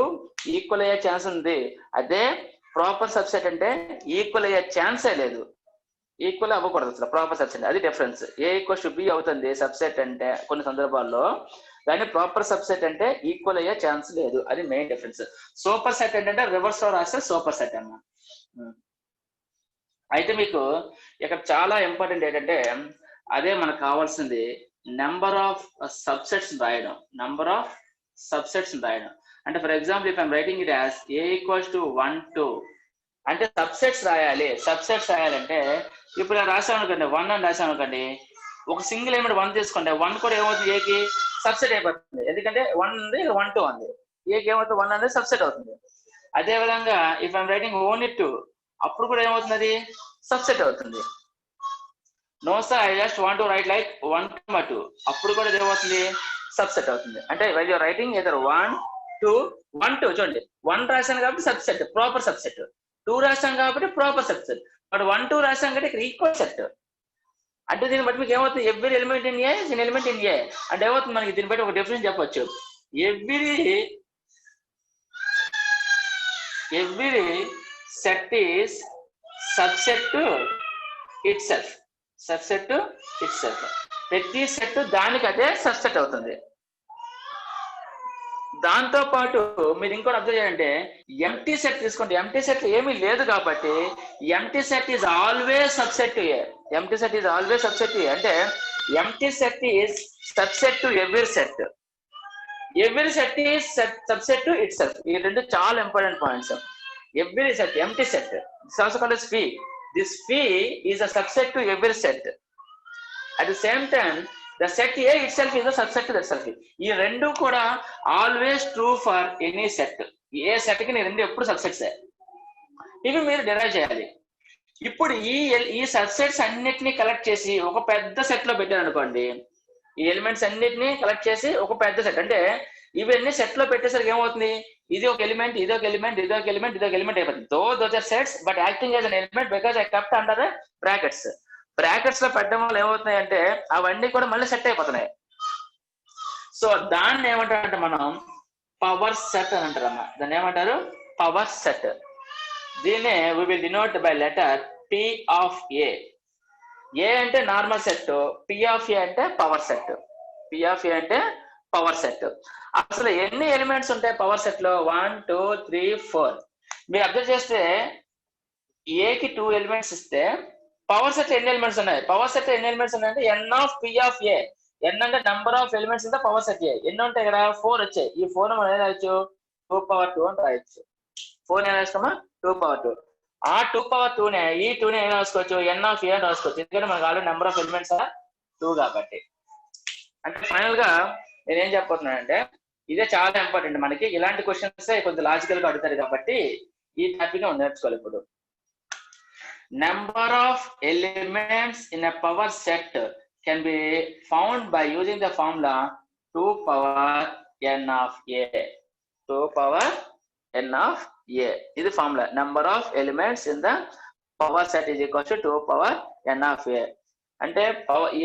ఈక్వల్ అయ్యే ఛాన్స్ ఉంది. అదే ప్రాపర్ సబ్సెట్ అంటే ఈక్వల్ అయ్యే ఛాన్సే లేదు, ఈక్వల్ అవ్వకూడదు అసలు ప్రాపర్ సబ్సెట్. అది difference. A equals to B అవుతుంది సబ్సెట్ అంటే కొన్ని సందర్భాల్లో, కానీ ప్రాపర్ సబ్సెట్ అంటే ఈక్వల్ అయ్యే ఛాన్స్ లేదు. అది మెయిన్ డిఫరెన్స్. సూపర్ సెట్ అంటే రివర్స్ లో రాస్తే సూపర్ సెట్ అన్నమాట. అయితే మీకు ఇక్కడ చాలా ఇంపార్టెంట్ ఏంటంటే అదే మనకు కావాల్సింది నెంబర్ ఆఫ్ సబ్సెట్స్ రాయడం, నెంబర్ ఆఫ్ సబ్సెట్స్ రాయడం. అంటే for example if I'm writing it as a equals to 1 2 అంటే సబ్సెట్స్ రాయాలి. సబ్సెట్స్ రాయాలంటే ఇప్పుడు రాసాం అనుకోండి 1 అని రాసాం అనుకోండి, ఒక సింగిల్ ఎలిమెంట్ 1 తీసుకోండి, 1 కూడా ఏమవుతుంది ఏకి సబ్సెట్ అయిపోతుంది. ఎందుకంటే 1 ఉంది 1 2 ఉంది, ఏకి ఏమవుతుంది 1 అనేది సబ్సెట్ అవుతుంది. అదే విధంగా ఇఫ్ ఐమ్ రైటింగ్ ఓన్లీ 2 అప్పుడు కూడా ఏమవుతుంది అది సబ్సెట్ అవుతుంది. No sir I just want to write like 1 2 అప్పుడు కూడా ఏమవుతుంది సబ్సెట్ అవుతుంది. అంటే వెన్ యూర్ రైటింగ్ ఎదర్ 1 2 1 2 చూడండి 1 రాశాను కాబట్టి సబ్సెట్ ప్రాపర్ సబ్సెట్, 2 రాశాం కాబట్టి ప్రాపర్ సబ్సెట్, బట్ 1 2 రాశాం కాబట్టి ఇక్కడ ఈక్వల్ సెట్. అంటే దీన్ని బట్టి మీకు ఏమవుతుంది every element in A is an element in a అంటే ఏమవుతుంది మనకి దీన్ని బట్టి ఒక డెఫినేషన్ చెప్పొచ్చు. Every set is subset to it self, subset to it self. ప్రతి సెట్ దానికి అదే సబ్సెట్ అవుతుంది. దాంతో పాటు మీరు ఇంకోటి అబ్జర్వ్ చేయాలంటే ఎంటీ సెట్ తీసుకోండి, ఎంటీ సెట్ ఏమీ లేదు కాబట్టి empty set is always subset to A, empty set is always subset to A. అంటే empty set is subset to every set, every set is subset to itself. ఈ రెండు చాలా important points. Every set empty set this also called as phi, this phi is a subset to every set. At the same time the set A itself is a subset to that set. ఈ రెండు కూడా always true for any set. A set కి రెండు ఎప్పుడు subsets, ఇవి మీరు derive చేయాలి. ఇప్పుడు ఈ సబ్సెట్స్ అన్నిటినీ కలెక్ట్ చేసి ఒక పెద్ద సెట్ లో పెట్టారు అనుకోండి, ఈ ఎలిమెంట్స్ అన్నిటినీ కలెక్ట్ చేసి ఒక పెద్ద సెట్, అంటే ఇవన్నీ సెట్ లో పెట్టేసరికి ఏమవుతుంది ఇది ఒక ఎలిమెంట్, ఇది ఒక ఎలిమెంట్, ఇది ఒక ఎలిమెంట్, ఇది ఒక ఎలిమెంట్ అయిపోతుంది. Those are sets but acting as an element because I kept under brackets. Brackets లో పెట్టడం వల్ల ఏమవుతున్నాయి అంటే అవన్నీ కూడా మళ్ళీ సెట్ అయిపోతున్నాయి. సో దాన్ని ఏమంటారంటే మనం పవర్ సెట్ అని అంటారు అన్న. దాన్ని ఏమంటారు పవర్ సెట్. దీన్నే we will denote by letter P of A. A అంటే normal set, P of A అంటే power set. P of A అంటే పవర్ సెట్. అసలు ఎన్ని ఎలిమెంట్స్ ఉంటాయి పవర్ సెట్ లో? 1 2 3 4. మీరు అబ్జర్వ్ చేస్తే ఏకి 2 ఎలిమెంట్స్ ఇస్తే పవర్ సెట్ ఎన్ని ఎలిమెంట్స్ ఉన్నాయి? పవర్ సెట్ ఎన్ని ఎలిమెంట్స్ ఉన్నాయంటే n of P of A. N అంటే number of elements in the power set A. ఎన్ని ఉంటాయి ఇక్కడ? 4 వచ్చాయి. ఈ 4 మనం ఏం రాయొచ్చు 2 పవర్ 2 అని రాయొచ్చు. 4 ఏం రాసుకోమా 2 పవర్ 2. ఆ 2 పవర్ 2 నే ఈ 2 ని ఏం రాసుకోవచ్చు ఎన్ ఆఫ్ ఏ అని రాసుకోవచ్చు. ఎందుకంటే మనకు ఆల్రెడీ నెంబర్ ఆఫ్ ఎలిమెంట్స్ 2 కాబట్టి. అంటే ఫైనల్ గా నేనేం చెప్పబోతున్నానంటే ఇదే చాలా ఇంపార్టెంట్ మనకి. ఇలాంటి క్వశ్చన్స్ కొంచెం లాజికల్ గా అడుగుతారు కాబట్టి ఈ టాపిక్ నేర్చుకోవాలి. ఇప్పుడు number of elements in a power set can be found by using the formula 2 power n of a. 2 power n of a is the formula. Number of elements in the power set is equal to 2 power n of a. అంటే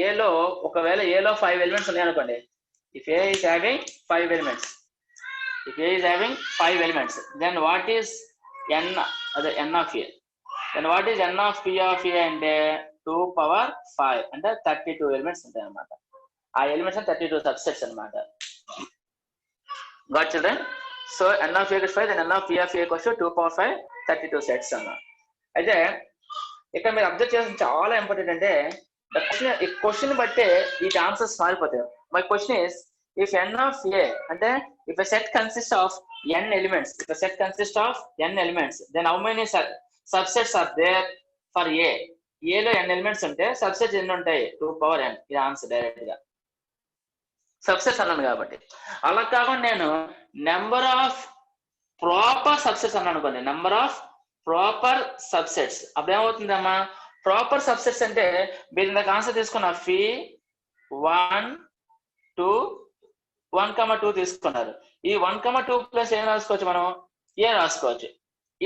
a లో ఒకవేళ a లో 5 elements ఉన్నాయి అనుకోండి, if a is having 5 elements, if a is having 5 elements, then what is n, అదే n of a, then what is n of P of a అంటే 2 power 5 అంటే 32 elements ఉంటాయి అన్నమాట. ఆ ఎలిమెంట్స్ 32 సబ్సెట్స్ అన్నమాట. Got children? So n of a is 5, then n of P of a equals to 2 power 5 32 sets అన్నమాట. అయితే ఇక్కడ మీరు అబ్జర్వ్ చేసిన చాలా ఇంపార్టెంట్ అంటే ఈ క్వశ్చన్ బట్టే ఈ ఆన్సర్స్ మారిపోతాయి. My question is if n of a అంటే if a set consists of n elements, if a set consists of n elements, then how many subsets are there for a? a లో n elements ఉంటే subsets ఎన్ని ఉంటాయి? 2 power n. ఇది answer direct గా subsets అన్నాను కాబట్టి. అలా కాకుండా నేను నెంబర్ ఆఫ్ ప్రాపర్ సబ్సెట్స్ అన్నాను అనుకోండి, నెంబర్ ఆఫ్ ప్రాపర్ సబ్సెట్స్. అప్పుడు ఏమవుతుందమ్మా ప్రాపర్ సబ్సెట్స్ అంటే మీరు ఇందాక ఆన్సర్ తీసుకున్న ఫీ 1 2 1,2 తీసుకున్నారు. ఈ 1,2 ప్లస్ ఏం రాసుకోవచ్చు మనం? ఏ రాసుకోవచ్చు.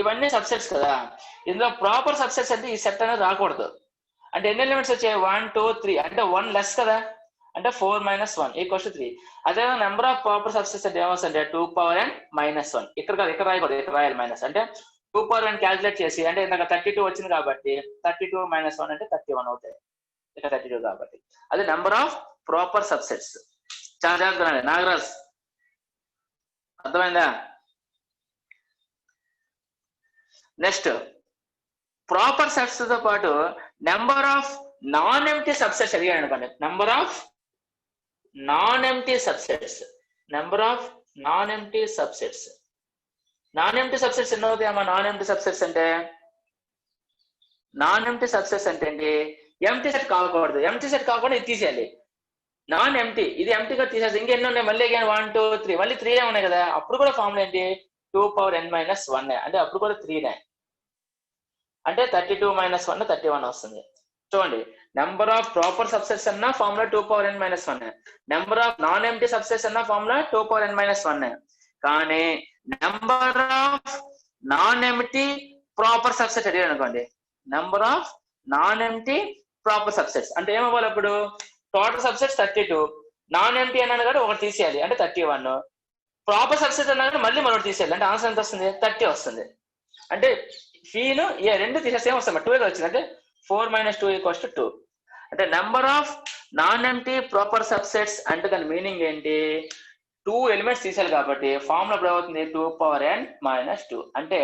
ఇవన్నీ సబ్సెట్స్ కదా. ఇందులో ప్రాపర్ సబ్సెట్స్ అంటే ఈ సెట్ అనేది రాకూడదు. అంటే ఎన్ని ఎలిమెంట్స్ వచ్చాయి? 1 2 3 అంటే 1 లెస్ కదా, అంటే 4 - 1 ఈక్వల్స్ టు 3. అదే నెంబర్ ఆఫ్ ప్రాపర్ సబ్సెట్స్ అంటే ఏమొస్తుందంటే 2 పవర్ n - 1. ఇక్కడ రాయకూడదు, ఇక్కడ రాయాలి మైనస్. అంటే 2 పవర్ n క్యాల్కులేట్ చేసి అంటే ఇందాక 32 వచ్చింది కాబట్టి 32 - 1 అంటే 31 అవుతాయి. ఇక్కడ 32 కాబట్టి అది నెంబర్ ఆఫ్ ప్రాపర్ సబ్సెట్స్. చాలా జాగ్రత్తగా నాగరాజ్, అర్థమైందా? నెక్స్ట్ ప్రాపర్ సెట్స్ తో పాటు number of non empty subsets అడిగాడు అనుకోండి. Number of non empty subsets, number of non empty subsets. Non empty subsets ఎన్ని అవుతాయమ్మా? నాన్ ఎంప్టీ సబ్సెట్స్ అంటే ఏంటి? ఎంప్టీ సెట్ కాకూడదు. ఎంప్టీ సెట్ కాకుండా ఇది తీసేయాలి. నాన్ ఎంప్టీ, ఇది ఎంప్టీగా తీసేసి ఇంకెన్ని ఉన్నాయి మళ్ళీ? 1 2 3 మళ్ళీ 3 ఉన్నాయి కదా. అప్పుడు కూడా ఫార్ములా ఏంటి? 2n-1 అంటే అప్పుడు కూడా 3 అంటే 32 - 1 31 వస్తుంది. చూడండి, నెంబర్ ఆఫ్ ప్రాపర్ సబ్సెట్స్ అన్న formula 2n-1, number of non empty subsets అన్న ఫార్ములా 2n-1. కానీ number of non empty proper subset అడిగాడు అనుకోండి, number of non empty proper subsets అంటే ఏమవ్వాలి? అప్పుడు టోటల్ సబ్సెట్స్ 32, నాన్ ఎంప్టీ అన్నాడు కాబట్టి ఒకటి తీసేయాలి అంటే 31, ప్రాపర్ సబ్సెట్ అన్నాడు మళ్ళీ మరొకటి తీసేయాలి అంటే ఆన్సర్ ఎంత వస్తుంది? 30 వస్తుంది. అంటే ఫీను రెండు తీసేస్తే ఏమొస్తుంది? 2 వచ్చింది. అంటే 4 - 2 = 2. అంటే number of non empty proper subsets అంటే దాని మీనింగ్ ఏంటి? 2 ఎలిమెంట్స్ తీసేయాలి కాబట్టి ఫార్ములా ఎప్పుడు అవుతుంది? 2n-2. అంటే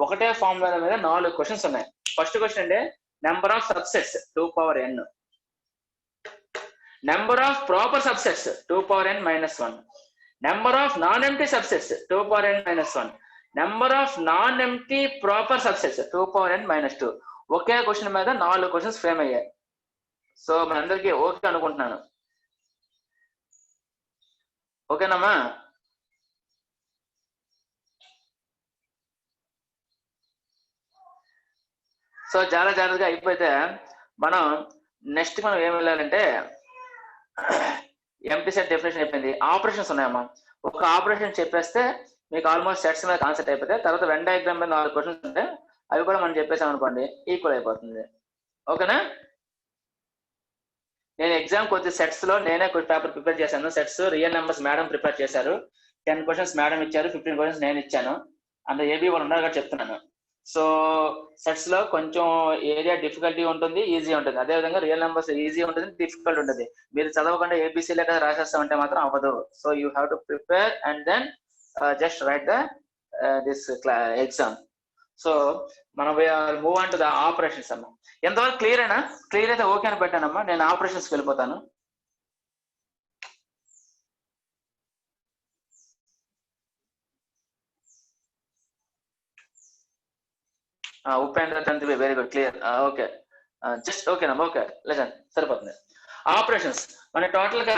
ఒకటే ఫార్ములా మీద 4 క్వశ్చన్స్ ఉన్నాయి. ఫస్ట్ క్వశ్చన్ అంటే number of subsets 2n, number of proper subsets 2n-1, number of non empty subsets 2n-1, number of non empty proper subsets 2n-2. Okay question మీద 4 క్వశ్చన్స్ ఫ్రేమ్ అయ్యాయి. So మనందరికీ okay అనుకుంటున్నాను. ఓకేనమ్మా? So చాలా జాగ్రత్తగా అయిపోతే మనం నెక్స్ట్ మనం ఏం వెళ్ళాలంటే ఎంప్టీ సెట్ డెఫినేషన్ అయిపోయింది. ఆపరేషన్స్ ఉన్నాయమ్మా. ఒక ఆపరేషన్ చెప్పేస్తే మీకు ఆల్మోస్ట్ సెట్స్ మీద కాన్సెప్ట్ అయిపోతే తర్వాత వెన్ డయాగ్రామ్ మీద 4 క్వశ్చన్స్ ఉంటాయి. అవి కూడా మనం చెప్పేసాం అనుకోండి, ఈక్వల్ అయిపోతుంది. ఓకేనా? నేను ఎగ్జామ్ కొద్ది సెట్స్ లో నేనే కొద్ది పేపర్ ప్రిపేర్ చేశాను. Sets real numbers madam prepare చేశారు. 10 క్వశ్చన్స్ మేడం ఇచ్చారు, 15 క్వశ్చన్స్ నేను ఇచ్చాను. అందులో ఏబీ వాళ్ళు ఉన్నారు కాబట్టి చెప్తున్నాను. సో సెట్స్ లో కొంచెం ఏరియా డిఫికల్టీ ఉంటుంది, ఈజీ ఉంటుంది. అదే విధంగా రియల్ నెంబర్స్ ఈజీ ఉంటుంది, డిఫికల్ట్ ఉంటుంది. మీరు చదవకుండా ఏబిసి లెక్క రాసేస్తామంటే మాత్రం అవ్వదు. So you have to prepare and then just write the this exam. So మనం move on to the operations అమ్మా. ఎంతవరకు క్లియర్ అయినా? క్లియర్ అయితే ఓకే అని పెట్టానమ్మా. నేను ఆపరేషన్స్కి వెళ్ళిపోతాను. Upendra Tantri very good, clear, okay. Just ఓకేనమ్మా, ఓకే లెసన్ సరిపోతుంది. ఆపరేషన్స్ మన టోటల్ గా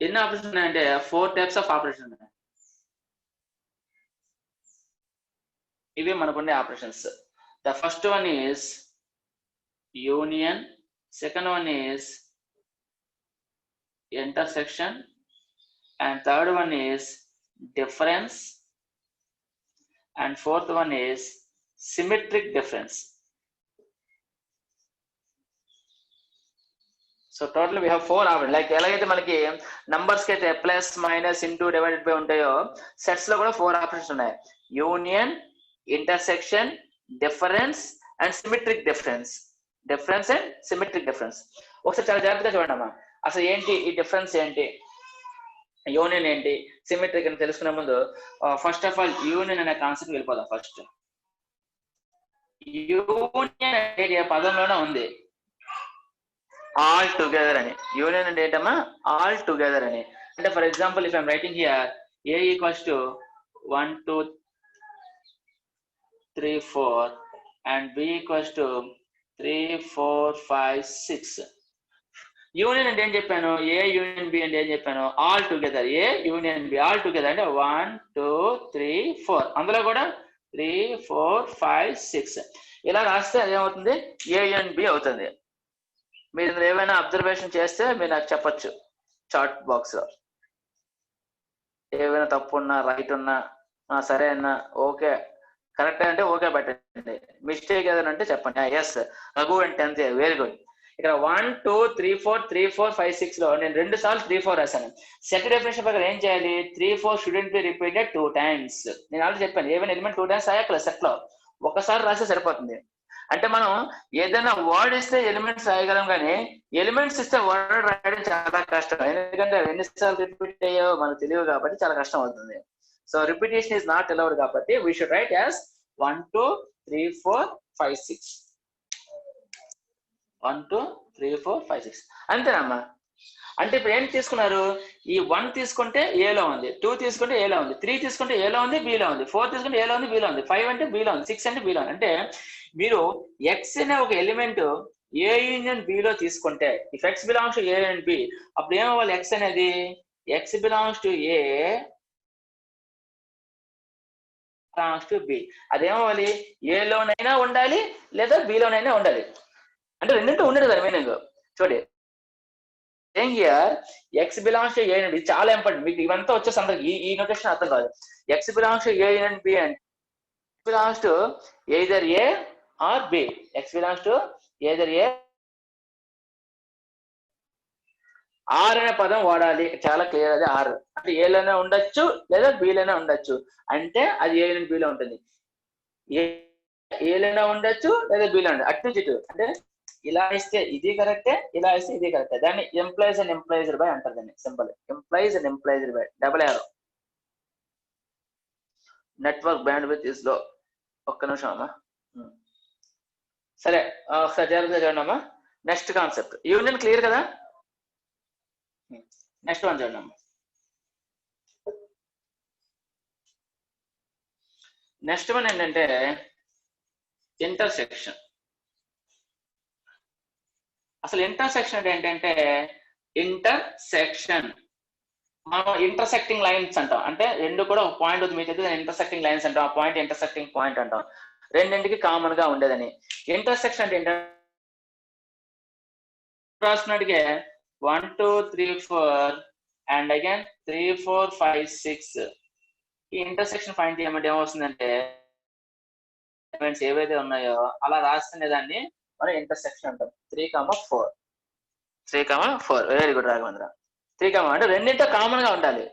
ఎన్ని ఆపరేషన్స్ ఉన్నాయంటే 4 టైప్స్ ఆఫ్ ఆపరేషన్ ఉన్నాయి. ఇవి మనకుండే operations. The first one is union, second one is intersection, and third one is difference, and fourth one is symmetric difference. So total we have 4 options. Like elagaithe manaki numbers ki aithe plus minus into divided by untayo, sets lo kuda 4 options unnai. Union, intersection, difference and symmetric difference. Difference and symmetric difference. ఒకసారి చాలా జాగ్రత్తగా చూడండి అమ్మా. అసలు ఏంటి ఈ difference ఏంటి, union ఏంటి, సిమెట్రిక్ అని తెలుసుకునే ముందు ఫస్ట్ ఆఫ్ ఆల్ యూనియన్ అనే కాన్సెప్ట్ వెళ్ళిపోదాం. ఫస్ట్ యూనియన్ అంటే పదంలోనే ఉంది ఆల్ టుగెదర్ అని. యూనియన్ అంటే ఏంటమ్మా? ఆల్ టుగెదర్ అని. అంటే for example if I'm writing here A = 1 2 3 4 and B = 3 4 5 6. Union అంటే ఏం చెప్పాను? A యూనియన్ B అంటే ఏం చెప్పాను? All together. A union B all together అంటే 1 2 3 4. అందులో కూడా 3 4 5 6 ఇలా రాస్తే అదేమవుతుంది? A యూనియన్ B అవుతుంది. మీరు ఇందులో ఏమైనా అబ్జర్వేషన్ చేస్తే మీరు నాకు చెప్పచ్చు చాట్ బాక్స్ లో. ఏమైనా తప్పు ఉన్నా రైట్ ఉన్నా సరే అన్నా ఓకే కరెక్ట్ అంటే ఓకే పెట్టండి, మిస్టేక్ ఏదైనా అంటే చెప్పండి. Yes Raghu and 10th very good. ఇక్కడ 1 2 3 4 3 4 5 6 లో నేను 2 సార్లు 3 4 రాశాను. సెట్ డెఫినేషన్ ప్రకారం ఏం చేయాలి? 3 4 షుడెంట్ బి రిపీటెడ్ 2 times. నేను ఆల్రెడీ చెప్పాను ఏమైనా ఎలిమెంట్ 2 times రాయక్కల సెట్ లో, ఒకసారి రాస్తే సరిపోతుంది. అంటే మనం ఏదైనా వర్డ్ ఇస్తే ఎలిమెంట్స్ రాయగలం, కానీ ఎలిమెంట్స్ ఇస్తే వర్డ్ రాయడం చాలా కష్టం. ఎందుకంటే ఎన్నిసార్లు రిపీట్ అయ్యో మనకు తెలియదు కాబట్టి చాలా కష్టం అవుతుంది. So repetition is not allowed కాబట్టి వీ షుడ్ రైట్ యాజ్ 1 2 3 4 5 6. 1 2 3 4 5 6 అంతేనమ్మా. అంటే ఇప్పుడు ఏం తీసుకున్నారు, ఈ 1 తీసుకుంటే ఏలో ఉంది, 2 తీసుకుంటే ఏలో ఉంది, 3 తీసుకుంటే ఏలో ఉంది బిలో ఉంది, 4 తీసుకుంటే ఏలో ఉంది బిలో ఉంది, 5 అంటే బిలో ఉంది, 6 అంటే బిలో ఉంది. అంటే మీరు ఎక్స్ అనే ఒక ఎలిమెంట్ ఏ యూనియన్ బిలో తీసుకుంటే, if X belongs to A and B, అప్పుడు ఏమవ్వాలి, ఎక్స్ అనేది X belongs to A belongs to B, అదేమవ్వాలి ఏలోనైనా ఉండాలి లేదా బిలోనైనా ఉండాలి. అంటే రెండింటి ఉండదు కదా మీనింగ్. చూడండి here x belongs to A and B చాలా ఇంపార్టెంట్, మీకు ఇవంతా వచ్చేసి అందరికి ఈ నోటేషన్ అర్థం కాదు. X belongs to A and B and belongs to either A or B, x belongs to either A or అనే పదం వాడాలి, చాలా క్లియర్. అది ఆర్ అంటే ఏలోనే ఉండొచ్చు లేదా బిలోనే ఉండొచ్చు, అంటే అది ఏ అండ్ బిలో ఉంటుంది. ఏలోనే ఉండొచ్చు లేదా బిలో ఉండదు, అటు నుంచి ఇటు. అంటే ఇలా ఇస్తే ఇది కరెక్టే, ఇలా ఇస్తే ఇది కరెక్టే. దాన్ని ఎంప్లాయిస్ అండ్ ఎంప్లాయిజ్డ్ బై అంటారు. దాన్ని simple implies and implied by double arrow. Network bandwidth is low. ఒక్క నిమిషం అమ్మా. సరే ఒకసారి జాగ్రత్తగా చూడండి అమ్మా. నెక్స్ట్ కాన్సెప్ట్ యూనియన్ క్లియర్ కదా. నెక్స్ట్ వన్ చూడండి అమ్మా. నెక్స్ట్ వన్ ఏంటంటే ఇంటర్సెక్షన్. అసలు ఇంటర్సెక్షన్ అంటే ఏంటంటే ఇంటర్సెక్షన్ మనం ఇంటర్సెక్టింగ్ లైన్స్ అంటాం. అంటే రెండు కూడా ఒక పాయింట్ ఉంది మీకు అయితే ఇంటర్సెక్టింగ్ లైన్స్ అంటాం. ఆ పాయింట్ ఇంటర్సెక్టింగ్ పాయింట్ అంటాం. రెండింటికి కామన్ గా ఉండేదని. ఇంటర్సెక్షన్ అంటే ఏంటంటే రాసినట్టుగా 1 2 3 4 అండ్ అగైన్ 3 4 5 6 ఈ ఇంటర్సెక్షన్ పాయింట్ ఏమంటే ఏమవుతుందంటే ఎలిమెంట్స్ ఏవైతే ఉన్నాయో అలా రాస్తున్న దాన్ని మనం ఇంటర్సెక్షన్ అంటాం. 3 4 3 4 వెరీ గుడ్ రాఘవేంద్ర. 3 అంటే రెండింటితో కామన్ గా ఉండాలి.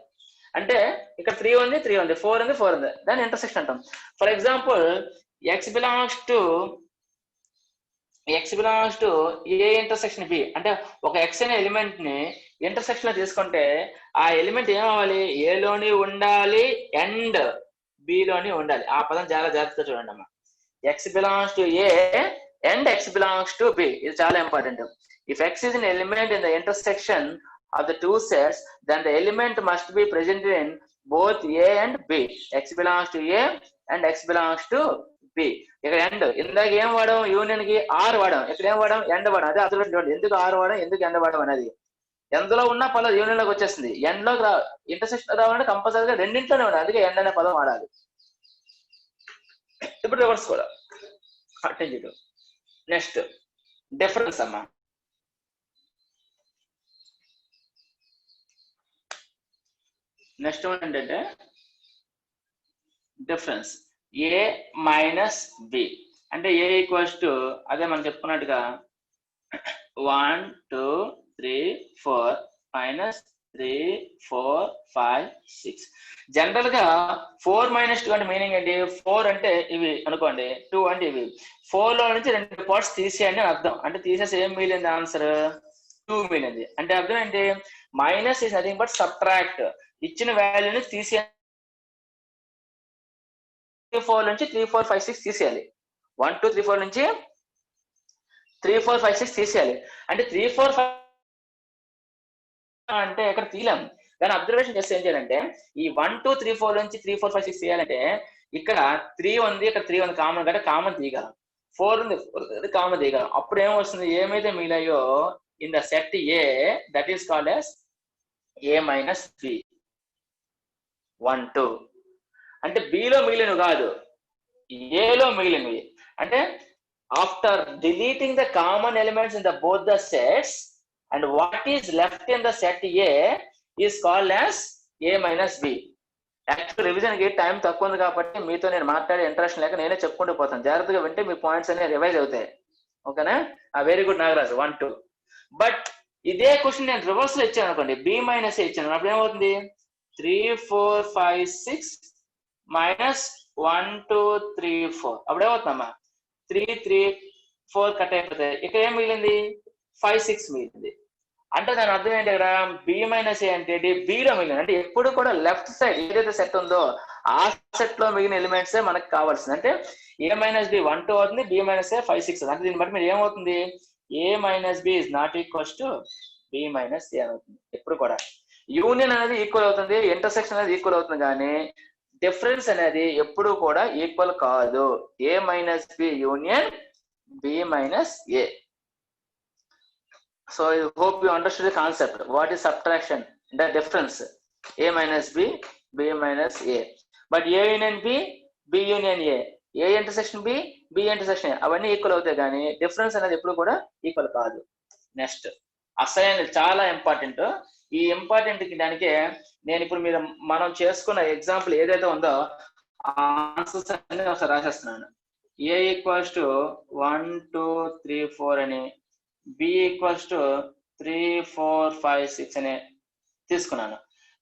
అంటే ఇక్కడ 3 ఉంది 3 ఉంది, 4 ఉంది 4 ఉంది, దాన్ని ఇంటర్సెక్షన్ అంటాం. For example x belongs to A intersection B, అంటే ఒక ఎక్స్ అనే ఎలిమెంట్ ని ఇంటర్సెక్షన్ లో తీసుకుంటే ఆ ఎలిమెంట్ ఏమవ్వాలి, ఏలోని ఉండాలి అండ్ బిలోని ఉండాలి. ఆ పదం చాలా జాగ్రత్తగా చూడండి అమ్మా. X belongs to A and X belongs to B, ఇది చాలా important. If X is an element in the intersection of the two sets, then the element must be present in both A and B. X belongs to A and X belongs to B. ఇక్కడ end ఇందాక ఏం వాడాం, union కి are వాడాం, ఇక్కడ ఏం వాడాం, end వాడాం. అదే అసలు ఎందుకు are వాడాం, ఎందుకు ఎండ్ వాడాం అనేది ఎందులో ఉన్న పదం యూనియన్ లోకి వచ్చేస్తుంది. ఎండ్ లోకి ఇంటర్సెక్షన్ రావాలంటే కంపల్సరీగా రెండింట్లోనే ఉండాలి, అందుకే ఎండ్ అనే పదం వాడాలి. ఇప్పుడు రివర్స్ కూడా అటెండ్. నెక్స్ట్ డిఫరెన్స్ అమ్మా. నెక్స్ట్ వన్ ఏంటంటే డిఫరెన్స్ ఏ మైనస్ బి. అంటే ఏ ఈక్వల్స్ టు అదే మనం చెప్పుకున్నట్టుగా 1 2 3 4 మైనస్ 3 4 5 6. జనరల్ గా 4 మైనస్ 2 అంటే మీనింగ్ ఏంటి, 4 అంటే ఇవి అనుకోండి, 2 అంటే ఇవి. 4 లో నుంచి 2 పార్ట్స్ తీసేయండి అని అర్థం. అంటే తీసేసి ఏం మిగిలింది, ఆన్సర్ 2 మిగిలింది. అంటే అర్థం ఏంటి, minus is nothing but subtract, ఇచ్చిన వాల్యూని తీసే 4 నుంచి 3 4 5 6 తీసేయాలి. 1 2 3 4 నుంచి 3 4 5 6 తీసేయాలి. అంటే 3 4 5 అంటే ఎక్కడ తీయలేము. దాని అబ్జర్వేషన్ చేస్తే ఏం చేయాలంటే ఈ 1 2 3 4 నుంచి 3 4 5 6 తీయాలంటే ఇక్కడ 3 ఉంది, ఇక్కడ 3 ఉంది కామన్, అంటే కామన్ తీయగలం. 4 ఉంది కామన్ తీయగలం. అప్పుడు ఏమొస్తుంది, ఏమైతే మిగిలాయో in the set A, that is called as A minus B. 1 2 అంటే బిలో మిగిలినవి కాదు, ఏలో మిగిలినవి. అంటే after deleting the common elements in the both the sets and what is left in the set A is called as A minus B. Actual revision కి time తక్కువ ఉంది కాబట్టి మీతో నేను మాట్లాడే ఇంట్రెస్ట్ లేక నేనే చెప్పుకుంటూ పోతాను. జాగ్రత్తగా వింటే మీ పాయింట్స్ అనేవి రివైజ్ అవుతాయి. ఓకేనా? Very good Nagaraju. 1 2. బట్ ఇదే క్వశ్చన్ నేను రివర్స్ లో ఇచ్చాను అనుకోండి, బి మైనస్ ఏ ఇచ్చాను, అప్పుడు ఏమవుతుంది, 3 4 5 6 మైనస్ 1 2 3 4. అప్పుడు ఏమవుతుందమ్మా, 3 3 4 కట్ అయిపోతాయి. ఇక్కడ ఏం మిగిలింది, 5 6 మిగిలింది. అంటే దాని అర్థం ఏంటి, ఇక్కడ బి మైనస్ ఏ అంటే బిలో మిగిలింది. అంటే ఎప్పుడు కూడా లెఫ్ట్ సైడ్ ఏదైతే సెట్ ఉందో ఆ సెట్ లో మిగిలిన ఎలిమెంట్సే మనకు కావాల్సింది. అంటే ఏ మైనస్ బి 1 2 అవుతుంది, బి మైనస్ ఏ 5 6. అంటే దీన్ని బట్టి మీరు ఏమవుతుంది, A minus B is not equals to B minus A అవుతుంది. ఎప్పుడు కూడా యూనియన్ అనేది ఈక్వల్ అవుతుంది, ఇంటర్సెక్షన్ అనేది ఈక్వల్ అవుతుంది, కానీ డిఫరెన్స్ అనేది ఎప్పుడు కూడా ఈక్వల్ కాదు. A minus B union B minus A. So I hope you understood the concept. What is subtraction? The difference. A minus B, B minus A. But A union B, B union A. A intersection B, B intersection A. అవన్నీ equal అవుతాయి కానీ difference అనేది ఎప్పుడు కూడా equal కాదు. Next assign చాలా important. ఈ important దానికే నేను ఇప్పుడు మీరు మనం చేసుకున్న ఎగ్జాంపుల్ ఏదైతే ఉందో ఆన్సర్స్ అనేది ఒకసారి రాసేస్తున్నాను. A ఈక్వల్స్ టు 1 2 3 4 అని, B ఈక్వల్స్ టు 3 4 5 6 అని తీసుకున్నాను.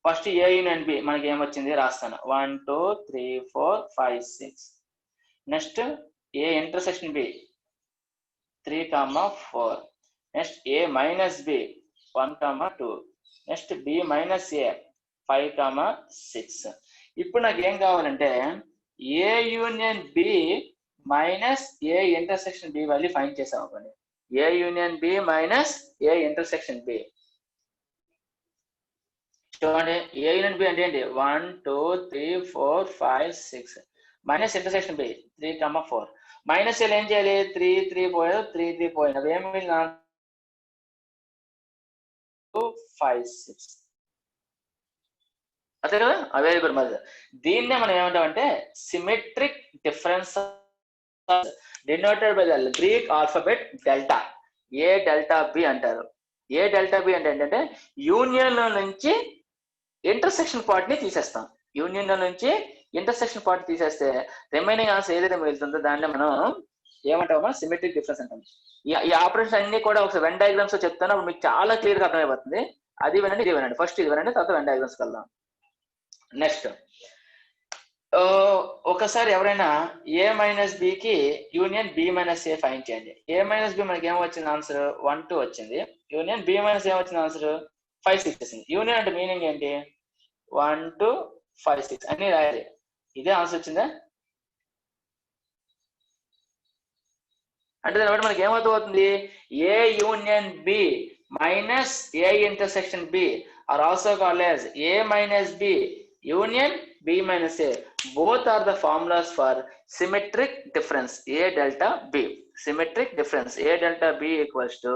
ఫస్ట్ ఏ యూనియన్ బి మనకి ఏమొచ్చింది రాస్తాను. 1 2 3 4 5 6. Next A intersection B 3 4. Next A minus B 1 2. Next B minus A 5 6. ఇప్పుడు నాకు ఏం కావాలంటే A union B minus A intersection B value find చేసాం అనుకోండి. A union B minus A intersection B. చూడండి ఏ యూనియన్ బి అంటే ఏంటి 1 2 3 4 5 6 minus intersection B 3 4. Minus ఏం చేయాలి 3 3 పోయారు 3 3 పోయిన ఏమి 5 6 అదే కదా వెరీ గుడ్. మరి దీన్నే మనం ఏమంటామంటే symmetric difference denoted by the Greek alphabet delta. A delta B అంటారు. ఏ డెల్టా బి అంటే ఏంటంటే యూనియన్ లో నుంచి ఇంటర్సెక్షన్ పార్ట్ ని తీసేస్తాం. యూనియన్ లో నుంచి ఇంటర్సెక్షన్ పార్ట్ తీసేస్తే రిమైనింగ్ ఆన్సర్ ఏదైతే మిగులుతుందో దాన్ని మనం ఏమంటామో సిమెట్రిక్ డిఫరెన్స్ అంటాం. ఈ ఆపరేషన్స్ అన్ని కూడా ఒకసారి వెన్ డయాగ్రామ్స్ లో చెప్తాను, అప్పుడు మీకు చాలా క్లియర్ గా అర్థమైపోతుంది. అది వినండి, ఇది వినండి. ఫస్ట్ ఇది వినండి, తర్వాత వెన్ డయాగ్రామ్స్కి వెళ్దాం. నెక్స్ట్ ఒకసారి ఎవరైనా ఏ మైనస్ బికి యూనియన్ బి మైనస్ ఏ ఫైండ్ చేయండి. ఏ మైనస్ బి మనకి ఏమొచ్చింది ఆన్సర్ 1 2 వచ్చింది. యూనియన్ బి మైనస్ ఏమొచ్చింది ఆన్సర్ 5 6 వచ్చింది. యూనియన్ అంటే మీనింగ్ ఏంటి 1 2 5 6 అన్ని రాయాలి. ఇదే ఆన్సర్ వచ్చిందా? అంటే దాన్ని బట్టి మనకి ఏమవుతుంది A union B minus A intersection B or also called as A minus B union B minus A. Both are the formulas for symmetric difference A delta B. Symmetric difference A delta B equals to